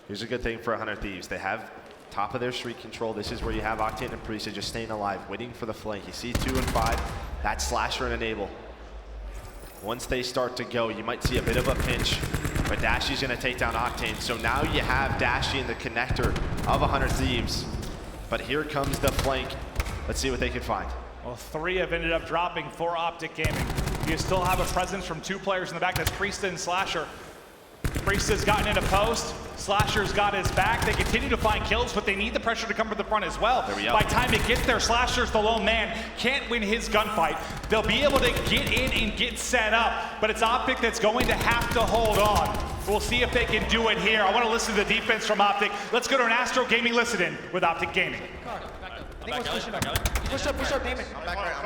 Here's a good thing for 100 Thieves. They have top of their streak control. This is where you have Octane and Priest just staying alive, waiting for the flank. You see 2 and 5, that Slasher and Enable. Once they start to go, you might see a bit of a pinch, but Dashy's gonna take down Octane. So now you have Dashy in the connector of 100 Thieves. But here comes the flank. Let's see what they can find. Well, 3 have ended up dropping for Optic Gaming. You still have a presence from 2 players in the back. That's Priest and Slasher. Priest has gotten into post. Slasher's got his back. They continue to find kills, but they need the pressure to come from the front as well. There we go. By the time it gets there, Slasher's the lone man. Can't win his gunfight. They'll be able to get in and get set up, but it's Optic that's going to have to hold on. We'll see if they can do it here. I want to listen to the defense from Optic. Let's go to an Astro Gaming listen-in with Optic Gaming. Push up, Damon.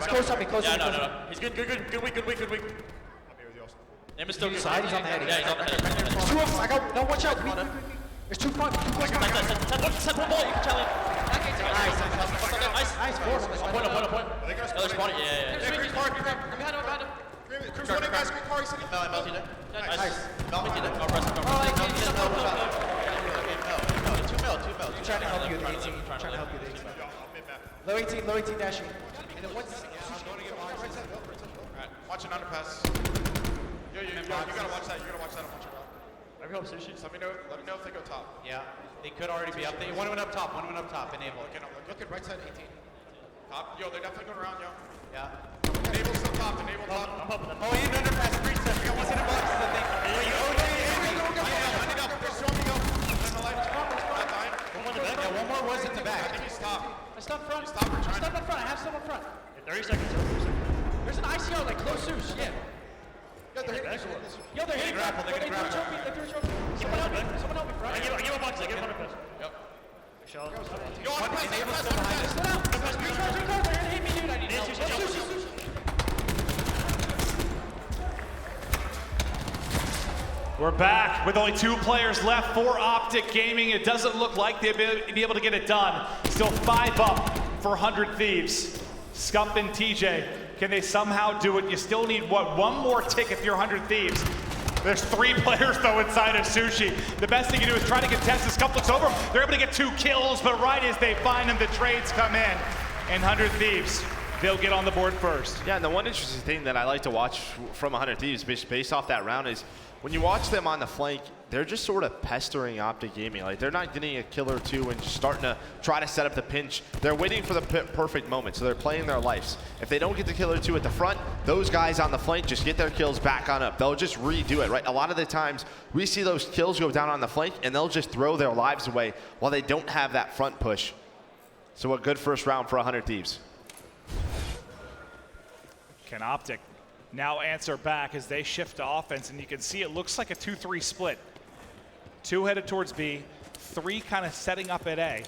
Close up, close up. No. He's good weak. Name is still good. He's on the head. Yeah, he's on the head. There's 2 of them. I got, no, watch out. There's 2 front. Set one ball, you can challenge. Nice. Force. A point. Another spot. Yeah. Behind him. Crew's running guys. Quick car. He's sitting. Nice. I'm trying to help you with 18. Low 18 dashing. And then what's... Watch an underpass. Yo, you gotta watch that. And watch your route. Let me help Sushi. Let me know if they go top. Yeah, they could already be up there. One went up top, enable. Okay, no, look at right side 18. Top. Yo, they're definitely going around, yo. Yeah. Enable still top. Enable top. I'm helping them. Oh, he didn't underpass. Breach that. He's in a box. Is the thing. I need up. They're showing me go. There's no light. Not dying. Yeah, one more was at the back. I think he's top. I stopped front. Stop for trying. Stop up front. I have some up front. 30 seconds. There's an ICO like close Zeus. Yeah. Yo, they're hitting. Yo, they're hitting grapple. They threw a trophy. Someone help me. Right? I give him a box. I give him 100 pesos. Yep. Shot. Yo, underpass. They're gonna hit me, dude. I need help. We're back with only 2 players left for Optic Gaming. It doesn't look like they'll be able to get it done. Still 5 up for 100 Thieves. Scump and TJ, can they somehow do it? You still need, one more tick if you're 100 Thieves. There's 3 players, though, inside of Sushi. The best thing you can do is try to contest this. Scump looks over. They're able to get 2 kills, but right as they find them, the trades come in. And 100 Thieves, they'll get on the board first. Yeah, and the one interesting thing that I like to watch from 100 Thieves based off that round is when you watch them on the flank, they're just sort of pestering Optic Gaming. Like, they're not getting a kill or 2 and just starting to try to set up the pinch. They're waiting for the perfect moment, so they're playing their lives. If they don't get the kill or 2 at the front, those guys on the flank just get their kills back on up. They'll just redo it, right? A lot of the times, we see those kills go down on the flank, and they'll just throw their lives away while they don't have that front push. So a good first round for 100 Thieves. Can Optic now answer back as they shift to offense, and you can see it looks like a 2-3 split. 2 headed towards B, 3 kind of setting up at A.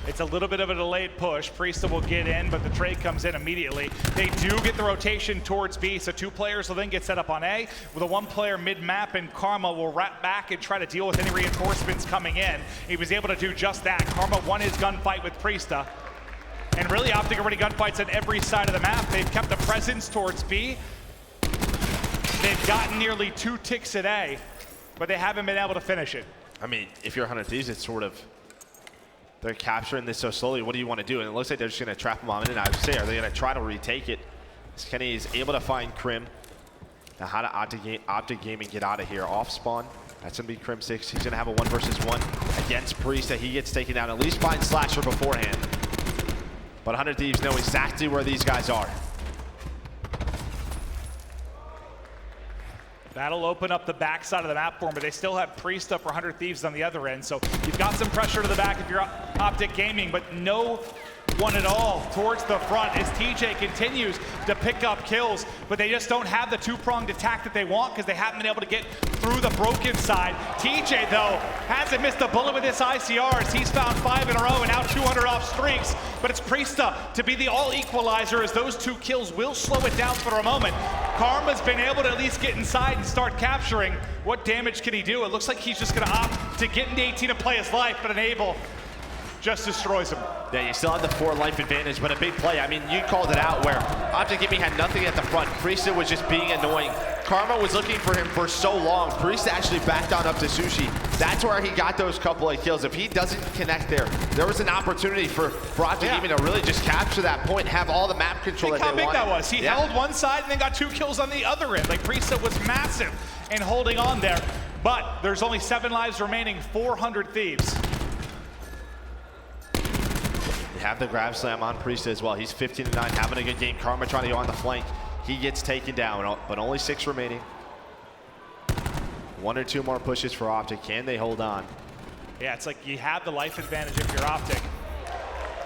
It's a little bit of a delayed push. Priesta will get in, but the trade comes in immediately. They do get the rotation towards B, so 2 players will then get set up on A, with a 1 player mid-map, and Karma will wrap back and try to deal with any reinforcements coming in. He was able to do just that. Karma won his gunfight with Priesta. And really, Optic are running gunfights on every side of the map. They've kept a presence towards B. They've gotten nearly 2 ticks a day, but they haven't been able to finish it. I mean, if you're 100 Thieves, it's sort of, they're capturing this so slowly. What do you want to do? And it looks like they're just going to trap them on in. And I would say, are they going to try to retake it? As Kenny is able to find Crim. Now, how to Optic Gaming get out of here? Off spawn. That's going to be Crim 6. He's going to have a 1 versus 1 against Priest that he gets taken down. At least find Slasher beforehand. But 100 Thieves know exactly where these guys are. That'll open up the backside of the map for them, but they still have Priest up for 100 Thieves on the other end. So you've got some pressure to the back if you're Optic Gaming, but no won it all towards the front as TJ continues to pick up kills, but they just don't have the two-pronged attack that they want because they haven't been able to get through the broken side. TJ, though, hasn't missed a bullet with his ICRs. He's found 5 in a row and now 200 off streaks, but it's Priesta to be the all-equalizer as those 2 kills will slow it down for a moment. Karma's been able to at least get inside and start capturing. What damage can he do? It looks like he's just gonna opt to get into 18 and play his life, but Enable just destroys him. Yeah, you still have the 4 life advantage, but a big play. I mean, you called it out where Optic Gaming had nothing at the front. Priesta was just being annoying. Karma was looking for him for so long. Priesta actually backed on up to Sushi. That's where he got those couple of kills. If he doesn't connect there was an opportunity for Optic Gaming to really just capture that point, have all the map control that they wanted. Think how big that was. He held one side and then got 2 kills on the other end. Like, Priesta was massive in holding on there. But there's only 7 lives remaining, 400 Thieves. They have the grab slam on Priesta as well. He's 15-9, having a good game. Karma trying to go on the flank. He gets taken down, but only 6 remaining. 1 or 2 more pushes for Optic. Can they hold on? Yeah, it's like you have the life advantage if you're Optic,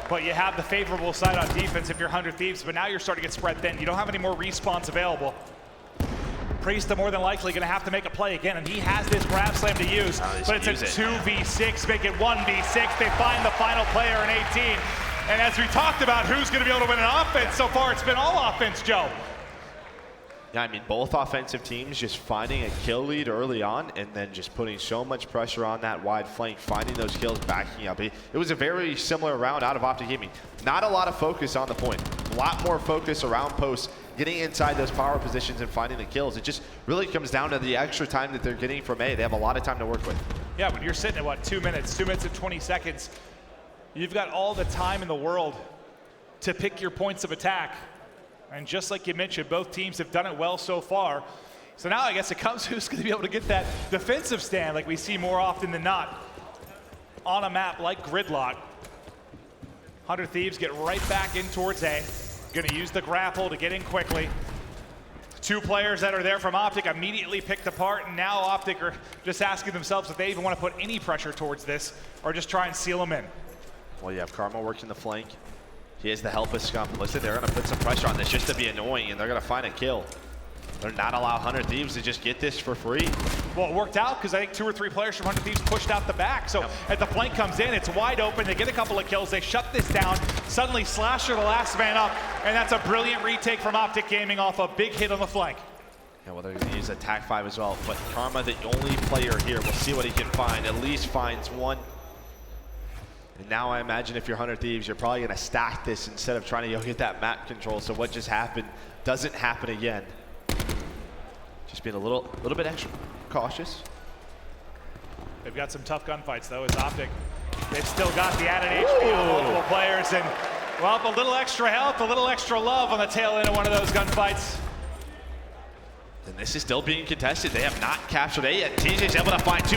but you have the favorable side on defense if you're 100 Thieves, but now you're starting to get spread thin. You don't have any more respawns available. Priesta more than likely going to have to make a play again, and he has this grab slam to use, but it's a 2v6, make it 1v6. They find the final player in 18, and as we talked about, who's going to be able to win an offense? So far, it's been all offense, Joe. Yeah, I mean, both offensive teams just finding a kill lead early on and then just putting so much pressure on that wide flank, finding those kills, backing up. It was a very similar round out of Optic Gaming. Not a lot of focus on the point. A lot more focus around posts, getting inside those power positions and finding the kills. It just really comes down to the extra time that they're getting from A. They have a lot of time to work with. Yeah, when you're sitting at, what, 2 minutes and 20 seconds, you've got all the time in the world to pick your points of attack. And just like you mentioned, both teams have done it well so far. So now I guess it comes who's going to be able to get that defensive stand like we see more often than not on a map like Gridlock. 100 Thieves get right back in towards A. Going to use the grapple to get in quickly. 2 players that are there from Optic immediately picked apart, and now Optic are just asking themselves if they even want to put any pressure towards this or just try and seal them in. Well, you have Karma working the flank. He has the help of Scum. Listen, they're going to put some pressure on this just to be annoying, and they're going to find a kill. They're not allow 100 Thieves to just get this for free. Well, it worked out because I think 2 or 3 players from 100 Thieves pushed out the back. So as the flank comes in, it's wide open. They get a couple of kills. They shut this down. Suddenly, Slasher, the last man up. And that's a brilliant retake from Optic Gaming off a big hit on the flank. Yeah, well, they're going to use attack 5 as well. But Karma, the only player here, we'll see what he can find. At least finds 1. And now I imagine if you're 100 Thieves, you're probably going to stack this instead of trying to go get that map control. So what just happened doesn't happen again. Just being a little bit extra cautious. They've got some tough gunfights, though, as Optic. They've still got the added HP on multiple players. And, well, a little extra health, a little extra love on the tail end of one of those gunfights. And this is still being contested. They have not captured A yet. TJ's able to find 2.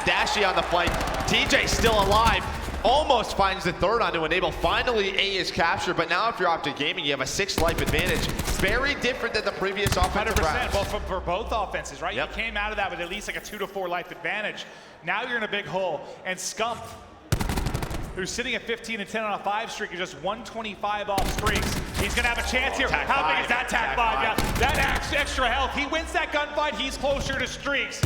Dashy on the flank. TJ still alive. Almost finds the 3rd onto Enable. Finally, A is captured, but now if you're Optic Gaming, you have a 6 life advantage. Very different than the previous offensive 100%, rounds. well, for both offenses, right? Yep. You came out of that with at least like a 2 to 4 life advantage. Now you're in a big hole, and Scump, who's sitting at 15 and 10 on a 5 streak, is just 125 off streaks. He's gonna have a chance here. How big is that tack 5? Yeah, that extra health. He wins that gunfight, he's closer to streaks.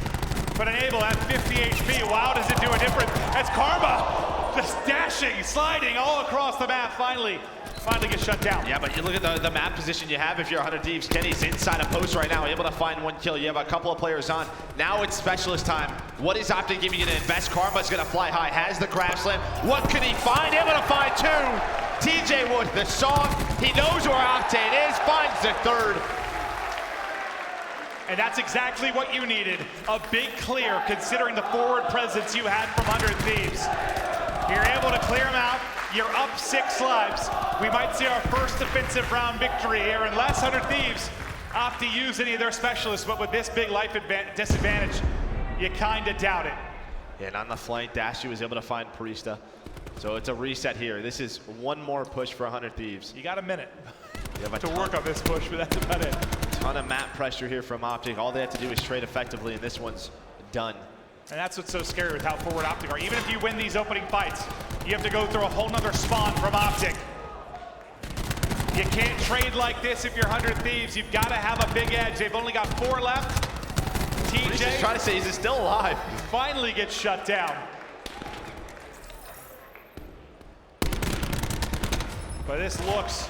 But Enable at 50 HP, wow, does it do a difference? That's Karma just dashing, sliding all across the map, finally gets shut down. Yeah, but you look at the map position you have if you're 100 Thieves. Kenny's inside a post right now, able to find 1 kill. You have a couple of players on. Now it's specialist time. What is Optic Gaming going to invest? Karma's going to fly high, has the grab slam. What can he find? Able to find 2. TJ Wood, the song. He knows where Octane is, finds the 3rd. And that's exactly what you needed. A big clear, considering the forward presence you had from 100 Thieves. You're able to clear them out. You're up 6 lives. We might see our first defensive round victory here, unless 100 Thieves opt to use any of their specialists. But with this big life disadvantage, you kind of doubt it. Yeah, and on the flank, Dashy was able to find Priesta. So it's a reset here. This is 1 more push for 100 Thieves. You got a minute to work on this push, but that's about it. Ton of map pressure here from Optic. All they have to do is trade effectively, and this one's done. And that's what's so scary with how forward Optic are. Even if you win these opening fights, you have to go through a whole nother spawn from Optic. You can't trade like this if you're 100 Thieves. You've got to have a big edge. They've only got 4 left. He's just trying to say he's still alive. Finally gets shut down. But this looks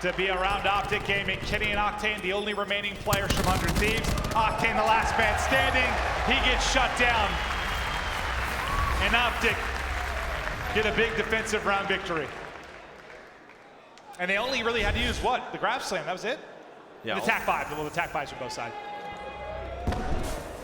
to be around Optic Gaming. Kenny and Octane, the only remaining players from 100 Thieves. Octane, the last man standing. He gets shut down. And Optic get a big defensive round victory. And they only really had to use what? The grab slam, that was it? Yeah. The attack 5, the attack 5s from both sides.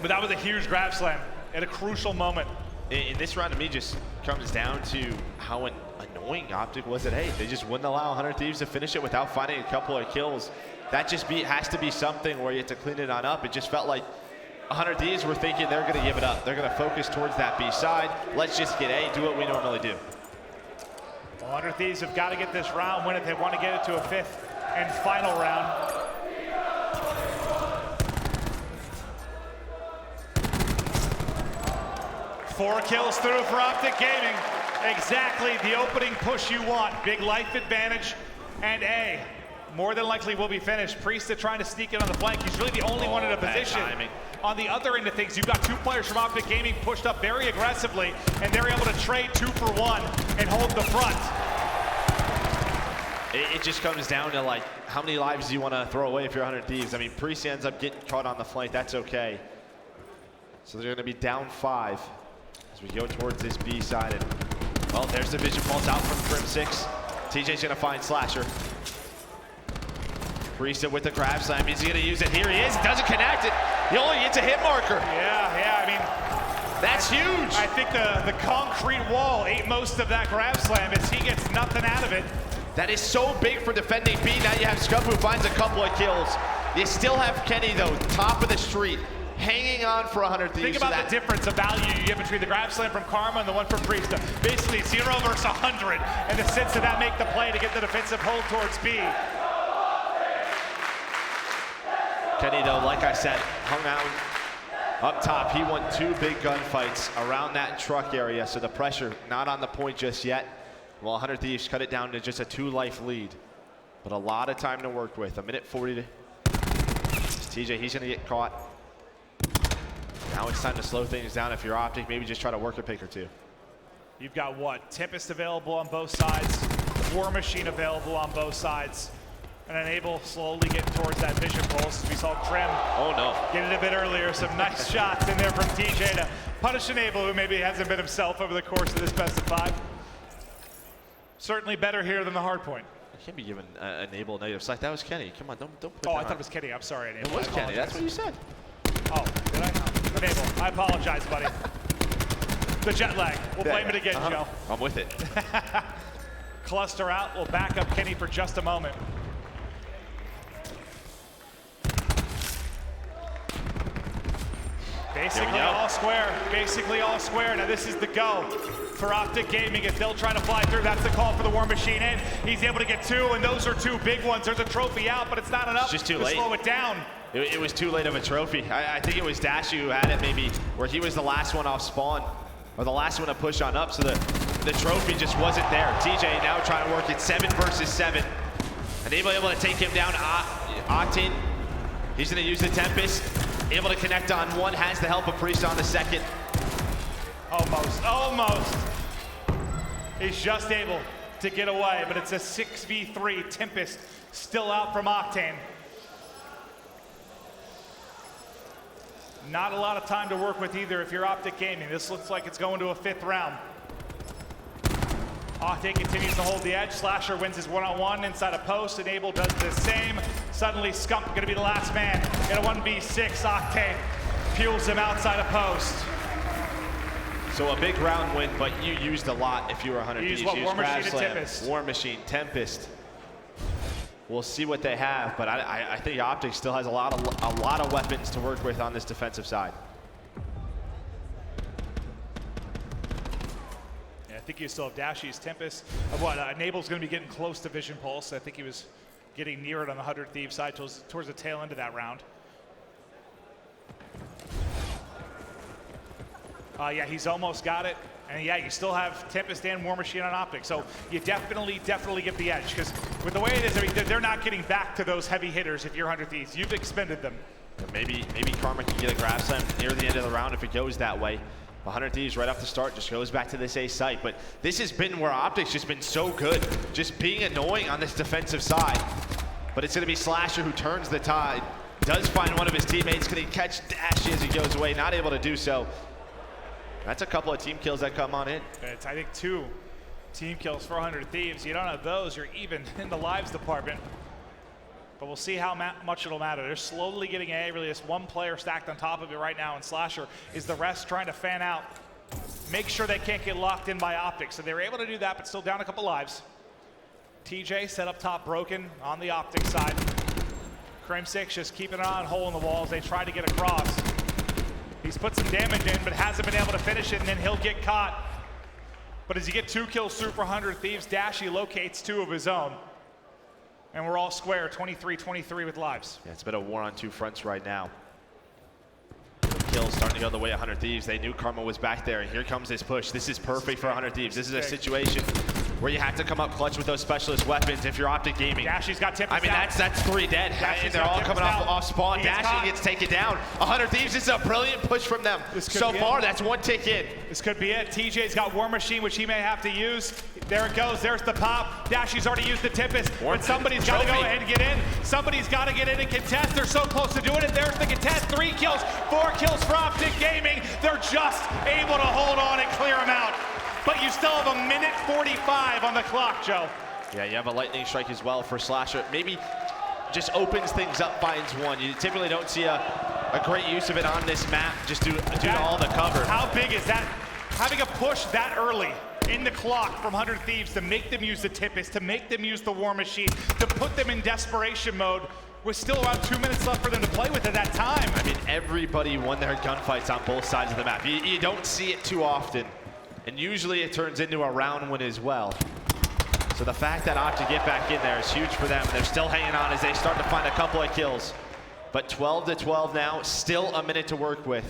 But that was a huge grab slam at a crucial moment. In this round, to me, just comes down to how annoying Optic was that, hey, they just wouldn't allow 100 Thieves to finish it without finding a couple of kills. That just has to be something where you have to clean it on up. It just felt like 100 Thieves were thinking they're going to give it up. They're going to focus towards that B side. Let's just get A, do what we normally do. Well, 100 Thieves have got to get this round win if they want to get it to a 5th and final round. Four kills through for Optic Gaming. Exactly the opening push you want. Big life advantage, and A, more than likely will be finished. Priest is trying to sneak in on the flank. He's really the only one in a position. On the other end of things, you've got 2 players from Optic Gaming pushed up very aggressively, and they're able to trade 2 for 1 and hold the front. It just comes down to, like, how many lives do you want to throw away if you're 100 Thieves? I mean, Priest ends up getting caught on the flank. That's okay. So they're going to be down 5 as we go towards this B side. And, well, there's the vision pulse out from Crim 6. TJ's going to find Slasher. Priest with the grab slam. He's going to use it. Here he is. Doesn't connect it. He only hits a hit marker. Yeah, I mean, that's huge. I think the concrete wall ate most of that grab slam as he gets nothing out of it. That is so big for defending B. Now you have Scup who finds a couple of kills. You still have Kenny, though, top of the street, hanging on for 100 Thieves. Think about the difference of value you get between the grab slam from Karma and the one from Priest. Basically 0 versus 100, and the sense of that make the play to get the defensive hold towards B. Kenny, though, like I said, hung out up top. He won 2 big gunfights around that truck area, so the pressure not on the point just yet. Well, 100 Thieves cut it down to just a 2-life lead, but a lot of time to work with. 1:40 TJ, he's going to get caught. Now it's time to slow things down. If you're Optic, maybe just try to work a pick or 2. You've got what? Tempest available on both sides, War Machine available on both sides, and Enable slowly getting towards that vision pulse. We saw Trim get it a bit earlier. Some nice shots in there from TJ to punish Enable, who maybe hasn't been himself over the course of this best of 5. Certainly better here than the hard point. I can't be giving Enable negative sight. That was Kenny. Come on, don't put Oh, that I thought on. it was Kenny. I'm sorry, Enable. It was Kenny. That's what you said. Oh, did I? Enable. I apologize, buddy. The jet lag. We'll blame it again, Joe. I'm with it. Cluster out. We'll back up Kenny for just a moment. Basically all square. Basically all square. Now this is the go for Optic Gaming. If they'll try to fly through, that's the call for the War Machine in. He's able to get 2, and those are 2 big ones. There's a trophy out, but it's not enough just too to late. slow it down. It was too late of a trophy. I think it was Dashu who had it maybe, where he was the last one off spawn, or the last one to push on up, so the trophy just wasn't there. TJ now trying to work it 7 versus 7. And able to take him down. Octane, he's going to use the Tempest. Able to connect on 1, has the help of Priest on the 2nd. Almost. He's just able to get away, but it's a 6v3. Tempest still out from Octane. Not a lot of time to work with either if you're Optic Gaming. This looks like it's going to a 5th round. Octane continues to hold the edge. Slasher wins his one-on-one inside a post. Enable does the same. Suddenly Scump going to be the last man in a 1v6. Octane fuels him outside a post. So a big round win, but you used a lot if you were 100 Thieves. War Machine and Tempest. War Machine, Tempest. We'll see what they have, but I think Optic still has a lot of weapons to work with on this defensive side. Yeah, I think you still have Dashy's Tempest. Enable's going to be getting close to Vision Pulse. I think he was getting near it on the 100 Thieves side towards the tail end of that round. Yeah, he's almost got it. And yeah, you still have Tempest and War Machine on Optic. So you definitely get the edge, because with with the way it is, I mean, they're not getting back to those heavy hitters if you're 100 Thieves. You've expended them. Maybe Karma can get a grasp on near the end of the round if it goes that way. 100 Thieves right off the start just goes back to this A site. But this has been where Optic's just been so good, just being annoying on this defensive side. But it's going to be Slasher who turns the tide. Does find one of his teammates. Can he catch Dashy as he goes away? Not able to do so. That's a couple of team kills that come on in. It's, I think, 2 team kills for 100 Thieves. You don't have those, you're even in the lives department. But we'll see how much it'll matter. They're slowly getting A, really just one player stacked on top of it right now, and Slasher is the rest trying to fan out. Make sure they can't get locked in by Optic. So they were able to do that, but still down a couple lives. TJ set up top broken on the Optic side. Crim6 just keeping an eye on hole in the walls. They try to get across. He's put some damage in, but hasn't been able to finish it, and then he'll get caught. But as you get 2 kills through for 100 Thieves, Dashy locates 2 of his own. And we're all square, 23-23 with lives. Yeah, it's been a war on 2 fronts right now. Kills starting to go the way of 100 Thieves. They knew Karma was back there, and here comes this push. This is perfect for 100 Thieves. This is a situation where you have to come up clutch with those specialist weapons if you're Optic Gaming. Dashy's got tipped. I mean, that's 3 dead. And they're all coming off spawn. Dashy gets taken down. 100 Thieves, this is a brilliant push from them. So far, that's 1 tick in. This could be it. TJ's got War Machine, which he may have to use. There it goes. There's the pop. Dashy's already used the Tempest, but somebody's got to go ahead and get in. Somebody's got to get in and contest. They're so close to doing it. There's the contest. 3 kills, 4 kills for Optic Gaming. They're just able to hold on and clear them out. But you still have 1:45 on the clock, Joe. Yeah, you have a lightning strike as well for Slasher. Maybe just opens things up, finds one. You typically don't see a great use of it on this map, just due to all the cover. How big is that? Having a push that early in the clock from 100 Thieves to make them use the Tempest, to make them use the War Machine, to put them in desperation mode, with still around 2 minutes left for them to play with at that time. I mean, everybody won their gunfights on both sides of the map. You don't see it too often, and usually it turns into a round win as well. So the fact that Optic get back in there is huge for them. They're still hanging on as they start to find a couple of kills. But 12-12 now, still a minute to work with.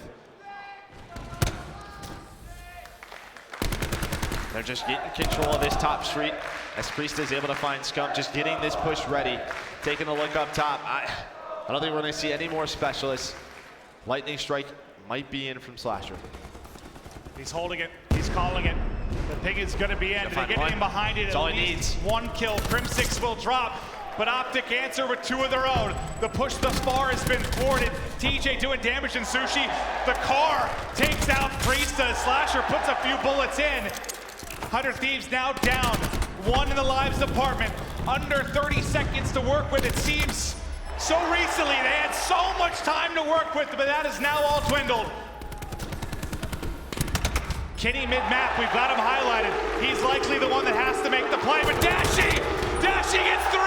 They're just getting control of this top street as Priest is able to find Scump, just getting this push ready. Taking a look up top. I don't think we're going to see any more specialists. Lightning strike might be in from Slasher. He's holding it. He's calling it. The ping is going to be in. They get in behind it. That's all he needs. 1 kill. Crim6 will drop, but Optic answer with 2 of their own. The push thus far has been thwarted. TJ doing damage in Sushi. The car takes out Priesta. Slasher puts a few bullets in. 100 Thieves now down 1 in the lives department. Under 30 seconds to work with. It seems so recently they had so much time to work with, but that is now all dwindled. Kenny mid-map, we've got him highlighted. He's likely the one that has to make the play, but Dashy gets 3,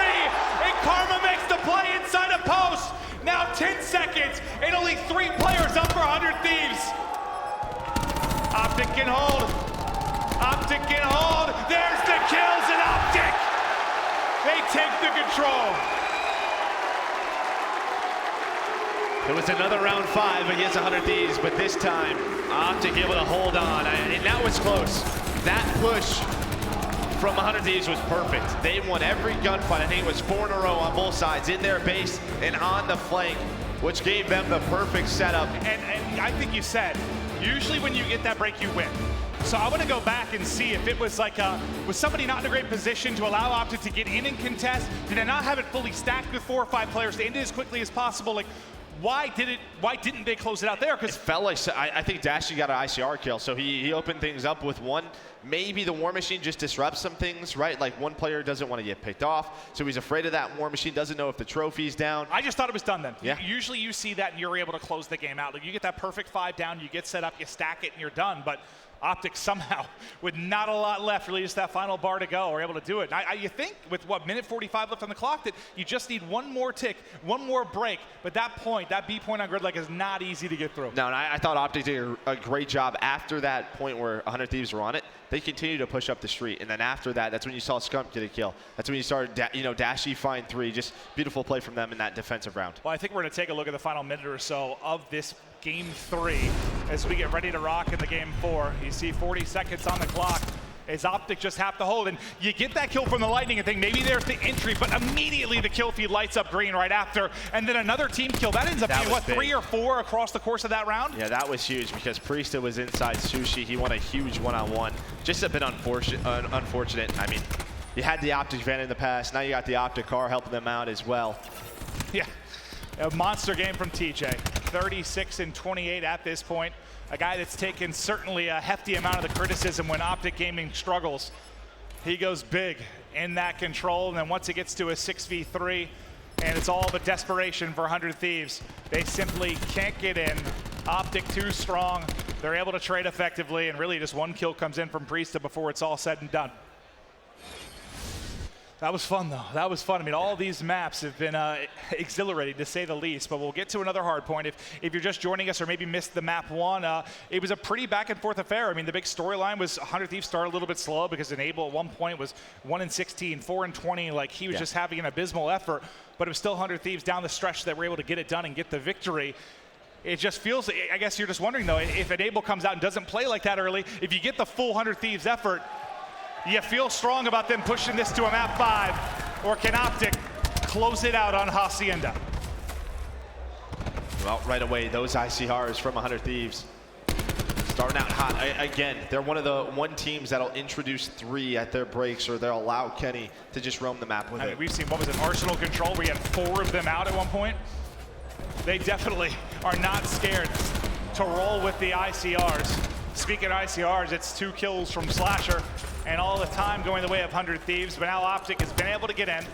and Karma makes the play inside a post. Now 10 seconds, and only 3 players up for 100 Thieves. Optic can hold. Optic can hold. There's the kills, and Optic, they take the control. It was another round 5 against 100 Thieves, but this time, Optic able to hold on, and that was close. That push from 100 Thieves was perfect. They won every gunfight. I think it was 4 in a row on both sides, in their base and on the flank, which gave them the perfect setup. And I think you said, usually when you get that break, you win. So I want to go back and see if it was like was somebody not in a great position to allow Optic to get in and contest? Did they not have it fully stacked with 4 or 5 players to end it as quickly as possible? Like, why didn't they close it out there? Because it felt like, I think Dashy got an ICR kill, so he opened things up with 1. Maybe the War Machine just disrupts some things, right? Like, one player doesn't want to get picked off, so he's afraid of that War Machine, doesn't know if the trophy's down. I just thought it was done then. Yeah. Usually you see that and you're able to close the game out. Like, you get that perfect 5 down, you get set up, you stack it, and you're done. But Optic somehow, with not a lot left, really just that final bar to go, are able to do it. You think with what, 1:45 left on the clock, that you just need 1 more tick, 1 more break. But that point, that B point on grid leg is not easy to get through. No, and I thought Optic did a great job after that point where 100 Thieves were on it. They continued to push up the street, and then after that, that's when you saw Scump get a kill. That's when you started, Dashy find 3. Just beautiful play from them in that defensive round. Well, I think we're going to take a look at the final minute or so of this Game 3 as we get ready to rock in the Game 4. You see 40 seconds on the clock. as Optic just have to hold. And you get that kill from the Lightning and think maybe there's the entry, but immediately the kill feed lights up green right after. And then another team kill. That ends up being, what, 3 or 4 across the course of that round? Yeah, that was huge because Priesta was inside Sushi. He won a huge one-on-one. Just a bit unfortunate. I mean, you had the Optic van in the past. Now you got the Optic car helping them out as well. Yeah, a monster game from TJ. 36 and 28 at this point. A guy that's taken certainly a hefty amount of the criticism when Optic Gaming struggles. He goes big in that control, and then once it gets to a 6v3, and it's all but desperation for 100 Thieves, they simply can't get in. Optic too strong. They're able to trade effectively, and really just one kill comes in from Priesta before it's all said and done. That was fun, though. That was fun. I mean, all these maps have been exhilarating, to say the least. But we'll get to another hard point. If you're just joining us or maybe missed the map 1, it was a pretty back-and-forth affair. I mean, the big storyline was 100 Thieves started a little bit slow because Enable at one point was 1-16, 4-20. Like, he was just having an abysmal effort. But it was still 100 Thieves down the stretch that were able to get it done and get the victory. It just feels, I guess you're just wondering, though, if Enable comes out and doesn't play like that early, if you get the full 100 Thieves effort, you feel strong about them pushing this to a map 5, or can Optic close it out on Hacienda? Well, right away, those ICRs from 100 Thieves starting out hot. Again, they're one of the teams that'll introduce 3 at their breaks, or they'll allow Kenny to just roam the map with it. We've seen, what was it, Arsenal Control, where you had 4 of them out at one point. They definitely are not scared to roll with the ICRs. Speaking of ICRs, it's 2 kills from Slasher, and all the time going the way of 100 Thieves, but now Optic has been able to get in.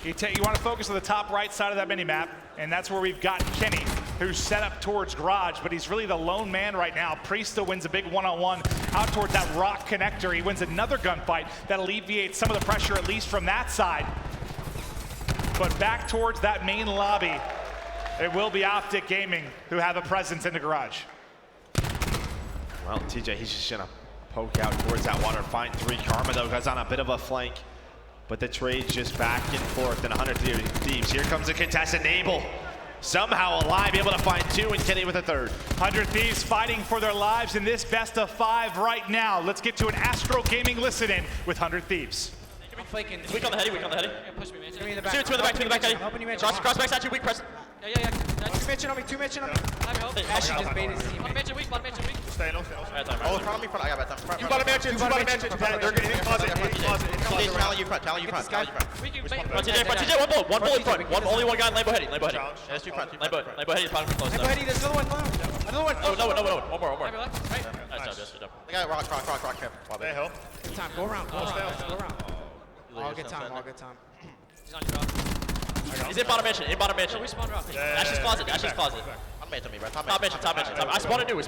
You want to focus on the top right side of that mini-map, and that's where we've got Kenny, who's set up towards Garage, but he's really the lone man right now. Priesta wins a big one-on-one out towards that rock connector. He wins another gunfight that alleviates some of the pressure, at least from that side. But back towards that main lobby, it will be Optic Gaming who have a presence in the Garage. Well, TJ, he's just gonna poke out towards that water, find 3. Karma, though, goes on a bit of a flank, but the trade's just back and forth, and 100 Thieves. Here comes the contestant, Enable, somehow alive, able to find 2, and Kenny with a 3rd. 100 Thieves fighting for their lives in this best of 5 right now. Let's get to an Astro Gaming listen-in with 100 Thieves. I'm flanking. Weak on the heady, weak on the heady. Push me, man. In the back. Two in the back, heady. I'm helping you, man. Cross back, side, 2 weak press. Yeah. 2 mention on me, 2 mention on me. Ashy just baited his team. One mention weak. Stay. Oh, Front of me, I got that. You bought a mansion. They're getting in closet. Talent you front. TJ, one bullet in front. Only one guy in Lambo heady. That's 2 front. Lambo heady is probably close. Lambo heady, there's another one. Another one. No. One more. Nice job. They got rock. Hey, help. Good time. Go around. Go around. All good time. He's on your drop. He's in bottom mansion. We spawned drop. Ashley's closet. I'm made to me, bro. Top mansion. I spawned a new.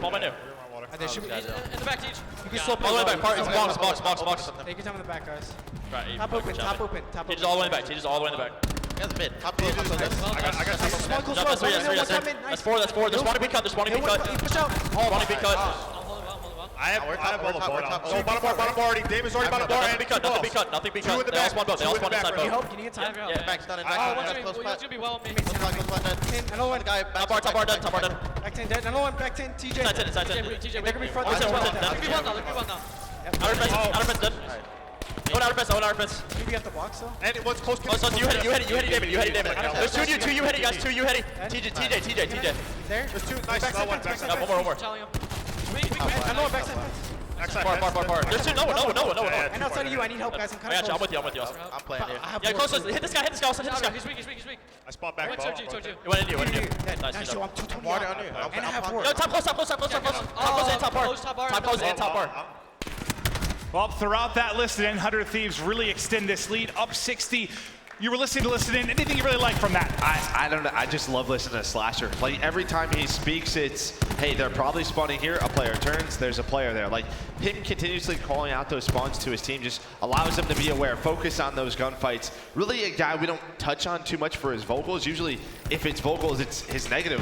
There should be. In the back, Teach. You can slow all the way back. It's box. Take your time in the back, guys. Right, Top open. Teach is all the way in the back. You got the mid. Top close. I got Small, top. close, That's 4. There's one big cut. Push out. One big cut. I have all the bottom bar already. Davis already bottom bar. Nothing big cut. They all spawned both. They all spawned inside You both. help? You need time? Yeah. Back's done. It's gonna be well. Another one. Top bar done. Back 10 dead. Another one. Back 10. TJ. Inside 10. They're gonna be front. Outer fence dead. Outer fence. Maybe you have to box though. And what's close? You heady, David. There's 2 of you heady, guys. 2 you heady. TJ. There. There's 2. Nice. One more. Another one. Back 10. Bar. There's 2. No. And outside of you, I need help, guys. I'm kind of I'm with you. I'm playing here. Yeah, close. Hit this guy. He's weak. I spot back. Towards you. It went into you. Nice, yo, I'm 220. Water on you. And I have ward. No, top close. Top close and top bar. Well, throughout that listen in, 100 Thieves really extend this lead up 60. You were listening to listen in. Anything you really like from that? I don't know. I just love listening to Slasher. Like, every time he speaks, it's, hey, they're probably spawning here. A player turns. There's a player there. Like, him continuously calling out those spawns to his team just allows them to be aware, focus on those gunfights. Really a guy we don't touch on too much for his vocals. Usually, if it's vocals, it's his negative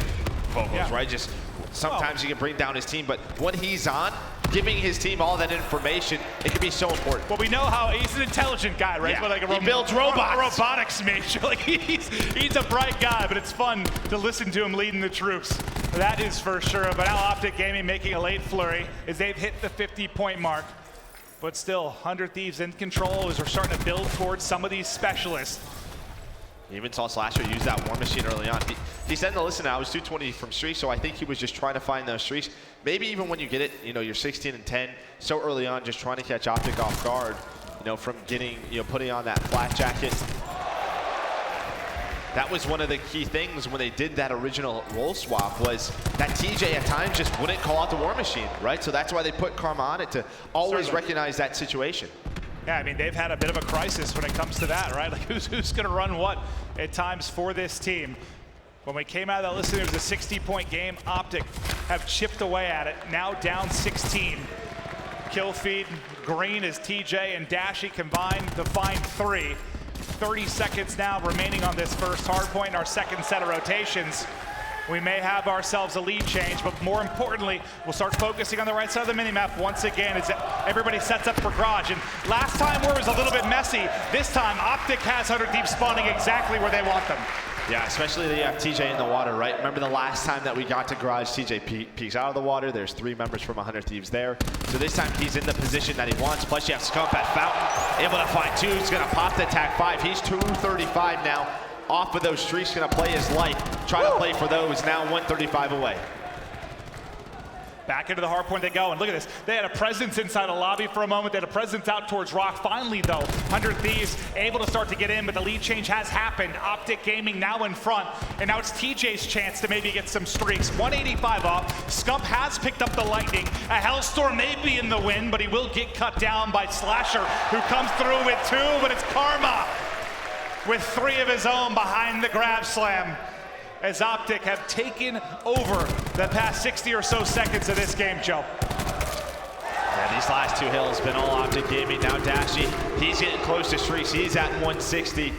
vocals, right? Just sometimes he can bring down his team. But when he's on, giving his team all that information, it can be so important. Well, we know how he's an intelligent guy, right? Yeah. Like He builds robots. Robotics major. Like he's a bright guy, but it's fun to listen to him leading the troops. That is for sure. But now Optic Gaming making a late flurry as they've hit the 50-point mark. But still, 100 Thieves in control as we're starting to build towards some of these specialists. You even saw Slasher use that War Machine early on. He said, no, listen, I was 220 from streaks, so I think he was just trying to find those streaks. Maybe even when you get it, you know, you're 16 and 10, so early on, just trying to catch Optic off guard, you know, from getting, you know, putting on that flat jacket. That was one of the key things when they did that original role swap, was that TJ at times just wouldn't call out the War Machine, right? So that's why they put Karma on it, to always recognize that situation. Yeah, I mean, they've had a bit of a crisis when it comes to that, right? Like, who's going to run what at times for this team? When we came out of that listen, it was a 60-point game. Optic have chipped away at it, now down 16. Kill feed, green as TJ and Dashy combined to find 3. 30 seconds now remaining on this first hardpoint in our second set of rotations. We may have ourselves a lead change, but more importantly, we'll start focusing on the right side of the minimap once again as everybody sets up for Garage. And last time where it was a little bit messy, this time Optic has 100 Thieves spawning exactly where they want them. Yeah, especially they have TJ in the water, right? Remember the last time that we got to Garage, TJ peeks out of the water. There's 3 members from 100 Thieves there. So this time he's in the position that he wants. Plus you have Scump at Fountain, able to find 2. He's gonna pop the attack 5. He's 235 now. Off of those streaks, gonna play his life. Try to play for those, now 135 away. Back into the hard point they go, and look at this. They had a presence inside a lobby for a moment. They had a presence out towards Rock. Finally, though, 100 Thieves able to start to get in, but the lead change has happened. Optic Gaming now in front, and now it's TJ's chance to maybe get some streaks. 185 off. Scump has picked up the Lightning. A Hellstorm may be in the win, but he will get cut down by Slasher, who comes through with 2, but it's Karma with 3 of his own behind the grab slam, as Optic have taken over the past 60 or so seconds of this game, Joe. Yeah, these last 2 hills been all Optic Gaming. Now Dashy, he's getting close to streaks. He's at 160.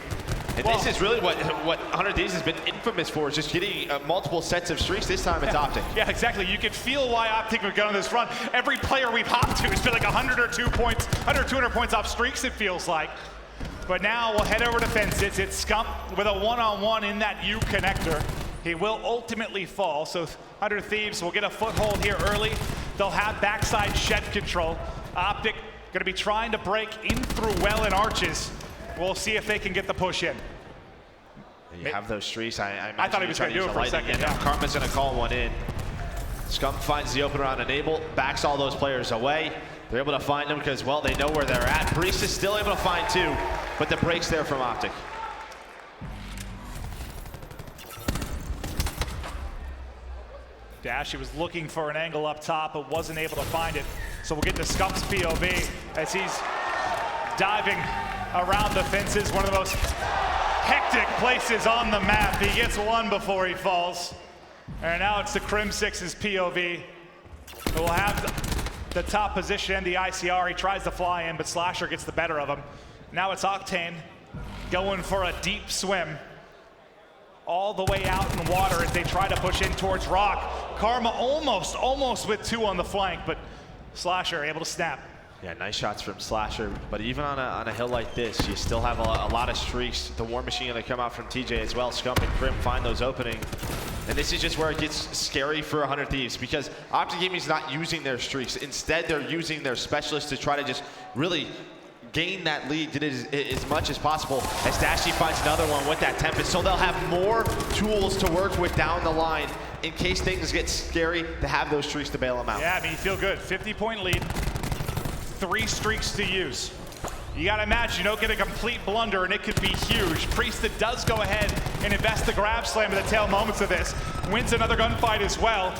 And this is really what 100 Thieves has been infamous for, is just getting multiple sets of streaks. This time it's Optic. Yeah, exactly. You could feel why Optic would go on this run. Every player we've hopped to has been like 100 or 2 points, 100 or 200 points off streaks, it feels like. But now we'll head over to fences. It's Scump with a one-on-one in that U connector. He will ultimately fall, so 100 Thieves will get a foothold here early. They'll have backside shed control. Optic gonna be trying to break in through well and arches. We'll see if they can get the push in. You have those streaks. I thought he was gonna do it for a second. Now Karma's gonna call one in. Scump finds the opener on Enable, backs all those players away. They're able to find them because, well, they know where they're at. Priest is still able to find 2, but the break's there from Optic. Dashy was looking for an angle up top, but wasn't able to find it. So we'll get to Scump's POV as he's diving around the fences. One of the most hectic places on the map. He gets 1 before he falls. And now it's the Crim6's POV. We'll have the top position and the ICR. He tries to fly in, but Slasher gets the better of him. Now it's Octane going for a deep swim all the way out in water as they try to push in towards Rock. Karma almost with 2 on the flank, but Slasher able to snap. Yeah, nice shots from Slasher, but even on a hill like this, you still have a lot of streaks. The War Machine gonna come out from TJ as well. Scump and Crim find those openings. And this is just where it gets scary for 100 Thieves, because Optic Gaming's not using their streaks. Instead, they're using their specialists to try to just really gain that lead, did it as much as possible, as Dashy finds another one with that Tempest. So they'll have more tools to work with down the line in case things get scary, to have those streaks to bail them out. Yeah, I mean, you feel good. 50-point lead, 3 streaks to use. You gotta imagine you don't get a complete blunder and it could be huge. Priest does go ahead and invest the grab slam in the tail moments of this. Wins another gunfight as well.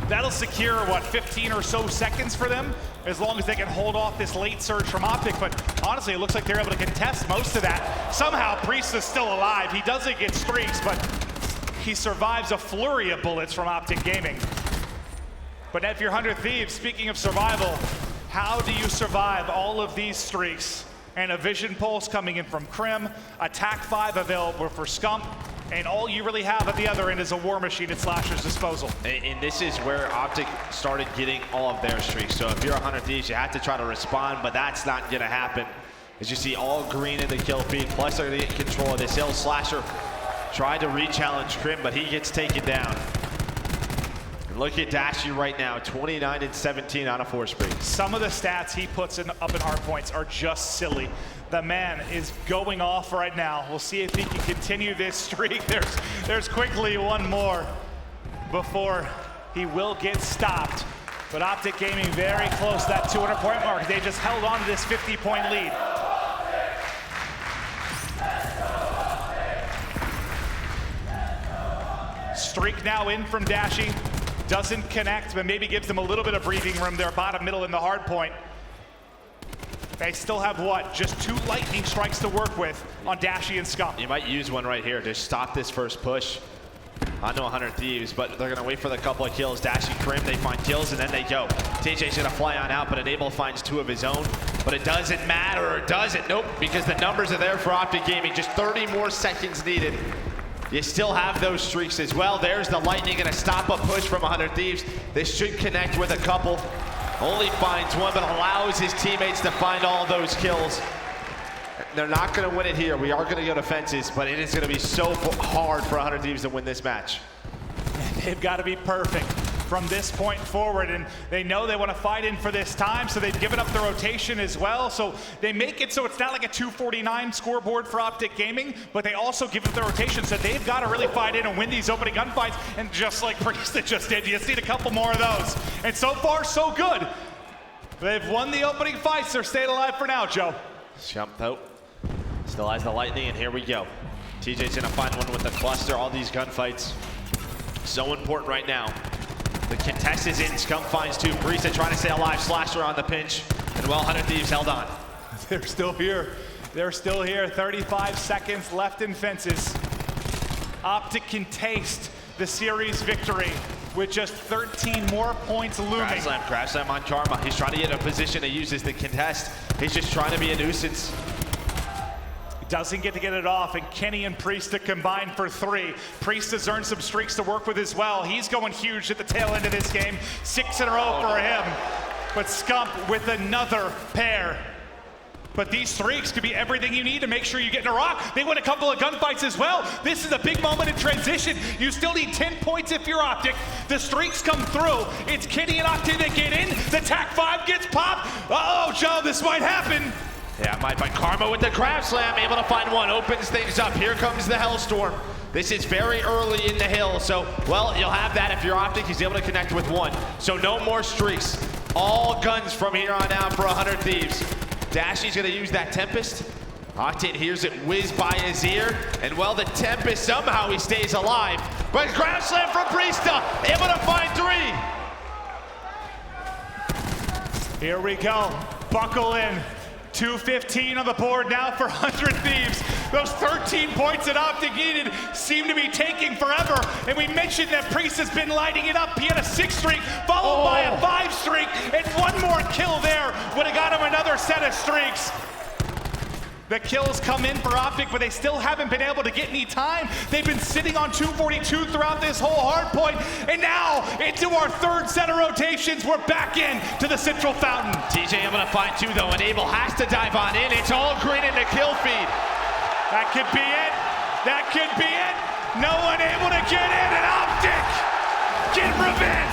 That'll secure, what, 15 or so seconds for them, as long as they can hold off this late surge from Optic. But honestly, it looks like they're able to contest most of that. Somehow, Priest is still alive. He doesn't get streaks, but he survives a flurry of bullets from Optic Gaming. But if you're 100 Thieves, speaking of survival, how do you survive all of these streaks? And a vision pulse coming in from Crim, attack 5 available for Scump, and all you really have at the other end is a War Machine at Slasher's disposal. And this is where Optic started getting all of their streaks. So if you're 100 Thieves, you have to try to respond, but that's not gonna happen. As you see, all green in the kill feed, plus they're gonna get control of this hill. Slasher tried to re-challenge Crim, but he gets taken down. Look at Dashy right now, 29-17 on a 4-spree. Some of the stats he puts up in hard points are just silly. The man is going off right now. We'll see if he can continue this streak. There's quickly one more before he will get stopped. But Optic Gaming very close to that 200-point mark. They just held on to this 50-point lead. Streak now in from Dashy. Doesn't connect, but maybe gives them a little bit of breathing room there, bottom middle in the hard point. They still have what? Just 2 lightning strikes to work with on Dashy and Scump. You might use one right here to stop this first push. I know 100 Thieves, but they're gonna wait for the couple of kills. Dashy, Krim, they find kills and then they go. TJ's gonna fly on out, but Enable finds 2 of his own. But it doesn't matter, or does it? Nope, because the numbers are there for Optic Gaming. Just 30 more seconds needed. You still have those streaks as well. There's the lightning, gonna stop a push from 100 Thieves. This should connect with a couple. Only finds one, but allows his teammates to find all those kills. They're not gonna win it here. We are gonna go to fences, but it is gonna be so hard for 100 Thieves to win this match. They've got to be perfect from this point forward, and they know they want to fight in for this time, so they've given up the rotation as well. So they make it so it's not like a 249 scoreboard for Optic Gaming, but they also give up the rotation, so they've got to really fight in and win these opening gunfights. And just like Priesta just did, you just need a couple more of those. And so far, so good. They've won the opening fights. They're staying alive for now, Joe. Scump though still has the lightning, and here we go. TJ's gonna find one with the cluster. All these gunfights so important right now. The contest is in. Scump finds 2. Priesta trying to stay alive. Slasher on the pinch, and well, 100 Thieves held on. They're still here. They're still here. 35 seconds left in fences. Optic can taste the series victory with just 13 more points looming. Crash slam on Karma. He's trying to get in a position to use this to contest. He's just trying to be a nuisance. Doesn't get to get it off, and Kenny and Priesta combined for 3. Priesta's earned some streaks to work with as well. He's going huge at the tail end of this game. 6 in a row for him. But Scump with another pair. But these streaks could be everything you need to make sure you get in a rock. They win a couple of gunfights as well. This is a big moment in transition. You still need 10 points if you're Optic. The streaks come through. It's Kenny and Optic that get in. The TAC 5 gets popped. Uh-oh, Joe, this might happen. Yeah, might by Karma with the grab slam, able to find one, opens things up. Here comes the Hellstorm. This is very early in the hill, so, well, you'll have that if you're Optic. He's able to connect with 1. So no more streaks. All guns from here on out for 100 Thieves. Dashy's gonna use that Tempest. Octane hears it whiz by his ear, and well, the Tempest, somehow he stays alive. But grab slam from Priesta, able to find 3. Here we go, buckle in. 2:15 on the board now for 100 Thieves. Those 13 points that Optic needed seem to be taking forever. And we mentioned that Priest has been lighting it up. He had a 6 streak, followed by a 5 streak, and 1 more kill there would have got him another set of streaks. The kills come in for Optic, but they still haven't been able to get any time. They've been sitting on 242 throughout this whole hard point, and now into our 3rd set of rotations, we're back in to the central fountain. TJ able to find 2 though, Enable has to dive on in. It's all green in the kill feed. That could be it. That could be it. No one able to get in, and Optic get revenge.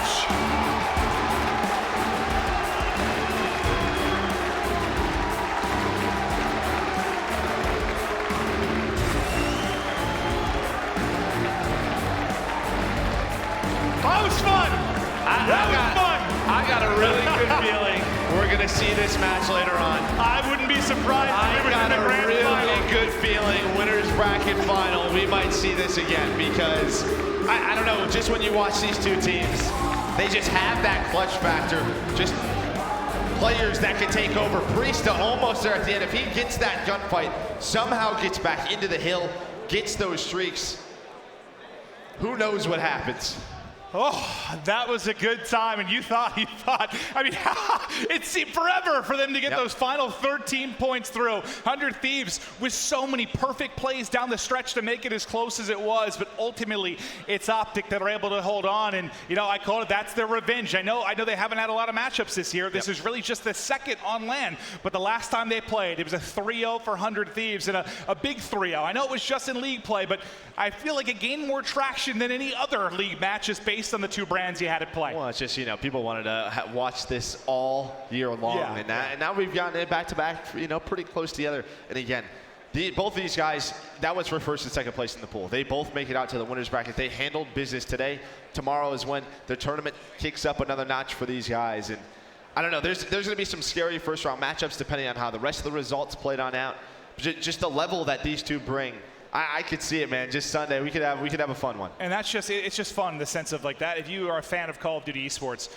That was fun. I got a really good feeling we're gonna see this match later on. I wouldn't be surprised if we were in the grand really final. Good feeling, winners bracket final. We might see this again because I don't know. Just when you watch these 2 teams, they just have that clutch factor. Just players that can take over. Priesta almost there at the end. If he gets that gunfight, somehow gets back into the hill, gets those streaks, who knows what happens? Oh, that was a good time, and you thought, I mean, it seemed forever for them to get those final 13 points through. 100 Thieves with so many perfect plays down the stretch to make it as close as it was, but ultimately, it's Optic that are able to hold on, and, you know, I call it, that's their revenge. I know they haven't had a lot of matchups this year. This is really just the 2nd on LAN, but the last time they played, it was a 3-0 for 100 Thieves, and a big 3-0. I know it was just in league play, but I feel like it gained more traction than any other league match just based based on the two brands you had at play. Well, it's just, you know, people wanted to watch this all year long, and now we've gotten it back-to-back, you know, pretty close together. And again, both of these guys, that was for first and second place in the pool. They both make it out to the winners bracket. They handled business today. Tomorrow is when the tournament kicks up another notch for these guys. And I don't know, there's going to be some scary first-round matchups depending on how the rest of the results played on out. Just the level that these two bring. I could see it, man. Just Sunday, we could have a fun one. And it's just fun in the sense of like that. If you are a fan of Call of Duty esports,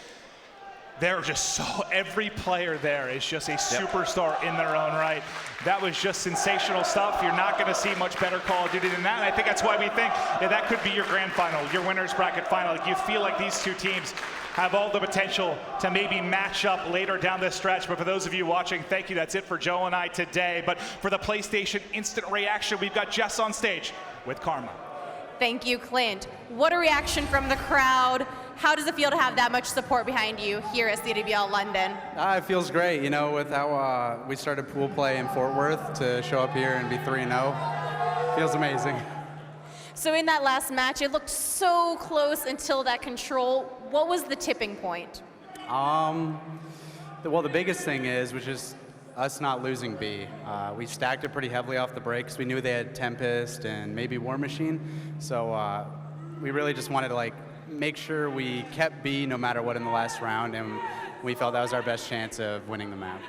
they're just every player there is just a superstar in their own right. That was just sensational stuff. You're not going to see much better Call of Duty than that. And I think that's why we think that could be your grand final, your winners bracket final. Like, you feel like these two teams have all the potential to maybe match up later down this stretch. But for those of you watching, thank you. That's it for Joe and I today. But for the PlayStation Instant Reaction, we've got Jess on stage with Karma. Thank you, Clint. What a reaction from the crowd. How does it feel to have that much support behind you here at CWL London? It feels great, you know, with how we started pool play in Fort Worth to show up here and be 3-0. Feels amazing. So in that last match, it looked so close until that control. What was the tipping point? Well, the biggest thing was just us not losing B. We stacked it pretty heavily off the breaks. We knew they had Tempest and maybe War Machine, so we really just wanted to make sure we kept B no matter what in the last round, and we felt that was our best chance of winning the map.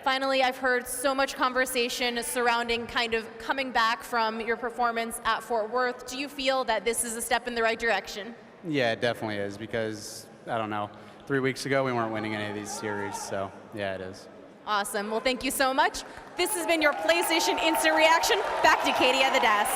Finally, I've heard so much conversation surrounding kind of coming back from your performance at Fort Worth. Do you feel that this is a step in the right direction? Yeah, it definitely is, because, I don't know, 3 weeks ago we weren't winning any of these series, so yeah, it is. Awesome. Well, thank you so much. This has been your PlayStation Instant Reaction. Back to Katie at the desk.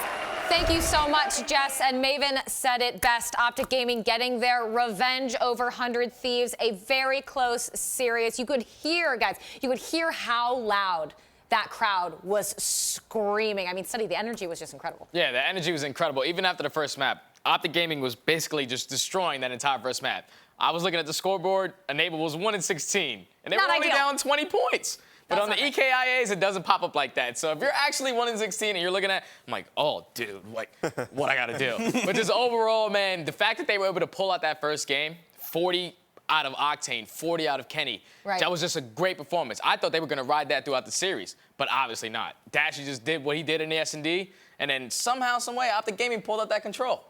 Thank you so much, Jess. And Maven said it best. Optic Gaming getting their revenge over 100 Thieves. A very close series. You could hear, guys, you could hear how loud that crowd was screaming. I mean, Sonny, the energy was just incredible. Yeah, the energy was incredible. Even after the first map, Optic Gaming was basically just destroying that entire first map. I was looking at the scoreboard. Enable was 1-16, and they were only down 20 points. But on the EKIAs, it doesn't pop up like that. So if you're actually 1-16 and you're looking at, I'm like, oh, dude, like, what I got to do? But just overall, man, the fact that they were able to pull out that first game, 40 out of Octane, 40 out of Kenny, that was just a great performance. I thought they were going to ride that throughout the series, but obviously not. Dashy just did what he did in the S&D, and then somehow, some way, Optic Gaming pulled out that control.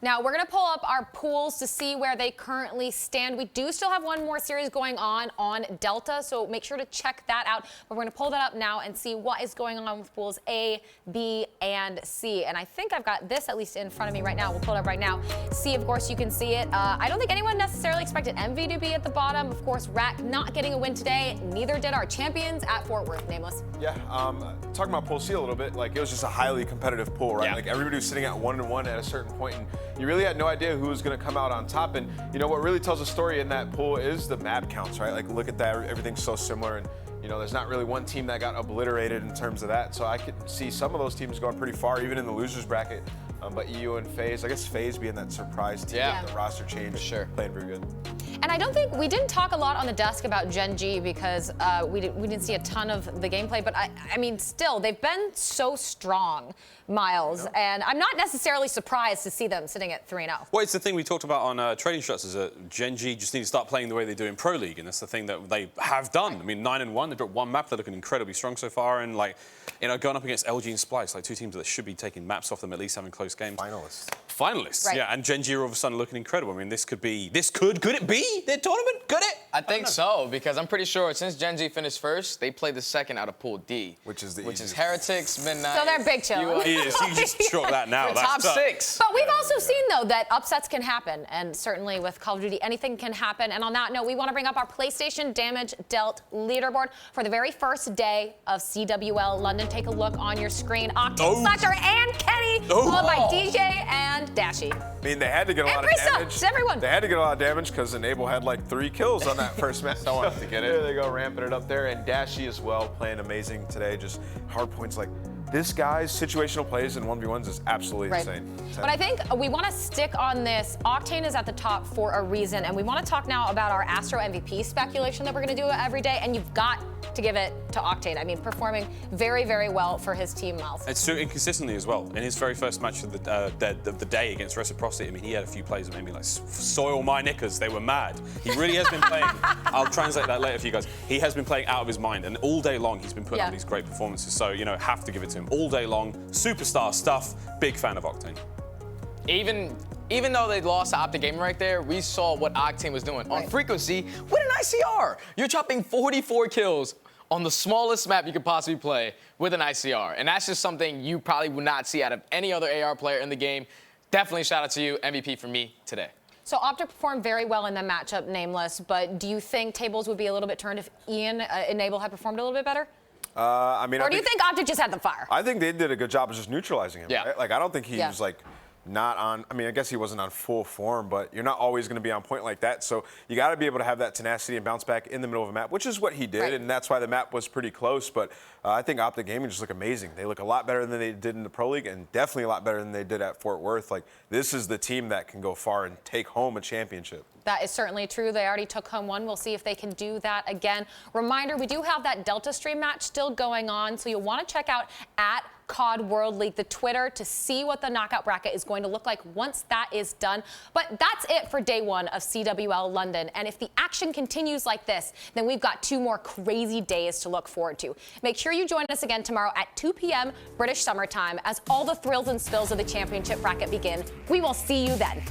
Now, we're going to pull up our pools to see where they currently stand. We do still have one more series going on Delta, so make sure to check that out. But we're going to pull that up now and see what is going on with pools A, B, and C. And I think I've got this at least in front of me right now. We'll pull it up right now. C, of course, you can see it. I don't think anyone necessarily expected MV to be at the bottom. Of course, Rack not getting a win today. Neither did our champions at Fort Worth. Nameless. Yeah, talking about pool C a little bit, like, it was just a highly competitive pool, right? Like, everybody was sitting at 1-1 at a certain point, and you really had no idea who was going to come out on top. And you know what really tells a story in that pool is the map counts, right? Like, look at that, everything's so similar, and you know, there's not really one team that got obliterated in terms of that. So I could see some of those teams going pretty far, even in the losers bracket. But EU and FaZe, I guess FaZe being that surprise team, the roster change, playing pretty good. And I don't think we didn't talk a lot on the desk about Gen G because we didn't see a ton of the gameplay. But I mean, still, they've been so strong, Miles, and I'm not necessarily surprised to see them sitting at 3-0. Well, it's the thing we talked about on Trading Shots is that Gen G just need to start playing the way they do in Pro League, and that's the thing that they have done. I mean, 9-1, they've got one map, they're looking incredibly strong so far, and like, you know, going up against LG and Splice, like two teams that should be taking maps off them, at least having close games. Finalists, yeah, and Gen G are all of a sudden looking incredible. I mean, could it be their tournament? Could it? I think so, because I'm pretty sure since Gen G finished first, they played the second out of Pool D. Which is Heretics, Midnight. So they're big chill. You just chalk that now. Top 6. But we've also seen, though, that upsets can happen, and certainly with Call of Duty, anything can happen. And on that note, we want to bring up our PlayStation Damage Dealt leaderboard for the very first day of CWL London. Take a look on your screen. Octane, Slasher, and Kenny, followed by DJ and Dashy. I mean, they had to get a lot of damage. Everyone. They had to get a lot of damage because Enable had like 3 kills on that first match. Someone has to get it. There they go, ramping it up there. And Dashy as well, playing amazing today. Just hard points like this guy's situational plays in 1v1s is absolutely insane. But I think we want to stick on this. Octane is at the top for a reason, and we want to talk now about our Astro MVP speculation that we're going to do every day, and you've got to give it to Octane. I mean, performing very, very well for his team, Miles. It's so inconsistently as well. In his very first match of the day against Reciprocity, I mean, he had a few plays that made me like soil my knickers. They were mad. He really has been playing. I'll translate that later for you guys. He has been playing out of his mind, and all day long he's been putting on these great performances. So, you know, have to give it to him all day long. Superstar stuff. Big fan of Octane. Even though they lost to Optic Gaming right there, we saw what Octane was doing. On frequency, with an ICR. You're chopping 44 kills on the smallest map you could possibly play with an ICR. And that's just something you probably would not see out of any other AR player in the game. Definitely shout out to you, MVP for me today. So Optic performed very well in the matchup, Nameless, but do you think tables would be a little bit turned if Ian Enable had performed a little bit better? I mean, or do you think Optic just had the fire? I think they did a good job of just neutralizing him. Yeah. Right? Like, I don't think he was like not on. I mean, I guess he wasn't on full form, but you're not always going to be on point like that. So you got to be able to have that tenacity and bounce back in the middle of a map, which is what he did, and that's why the map was pretty close. But I think Optic Gaming just look amazing. They look a lot better than they did in the Pro League, and definitely a lot better than they did at Fort Worth. Like, this is the team that can go far and take home a championship. That is certainly true. They already took home one. We'll see if they can do that again. Reminder, we do have that Delta Stream match still going on, so you'll want to check out at COD World League, the Twitter, to see what the knockout bracket is going to look like once that is done. But that's it for day one of CWL London. And if the action continues like this, then we've got 2 more crazy days to look forward to. Make sure you join us again tomorrow at 2 p.m. British Summer Time as all the thrills and spills of the championship bracket begin. We will see you then.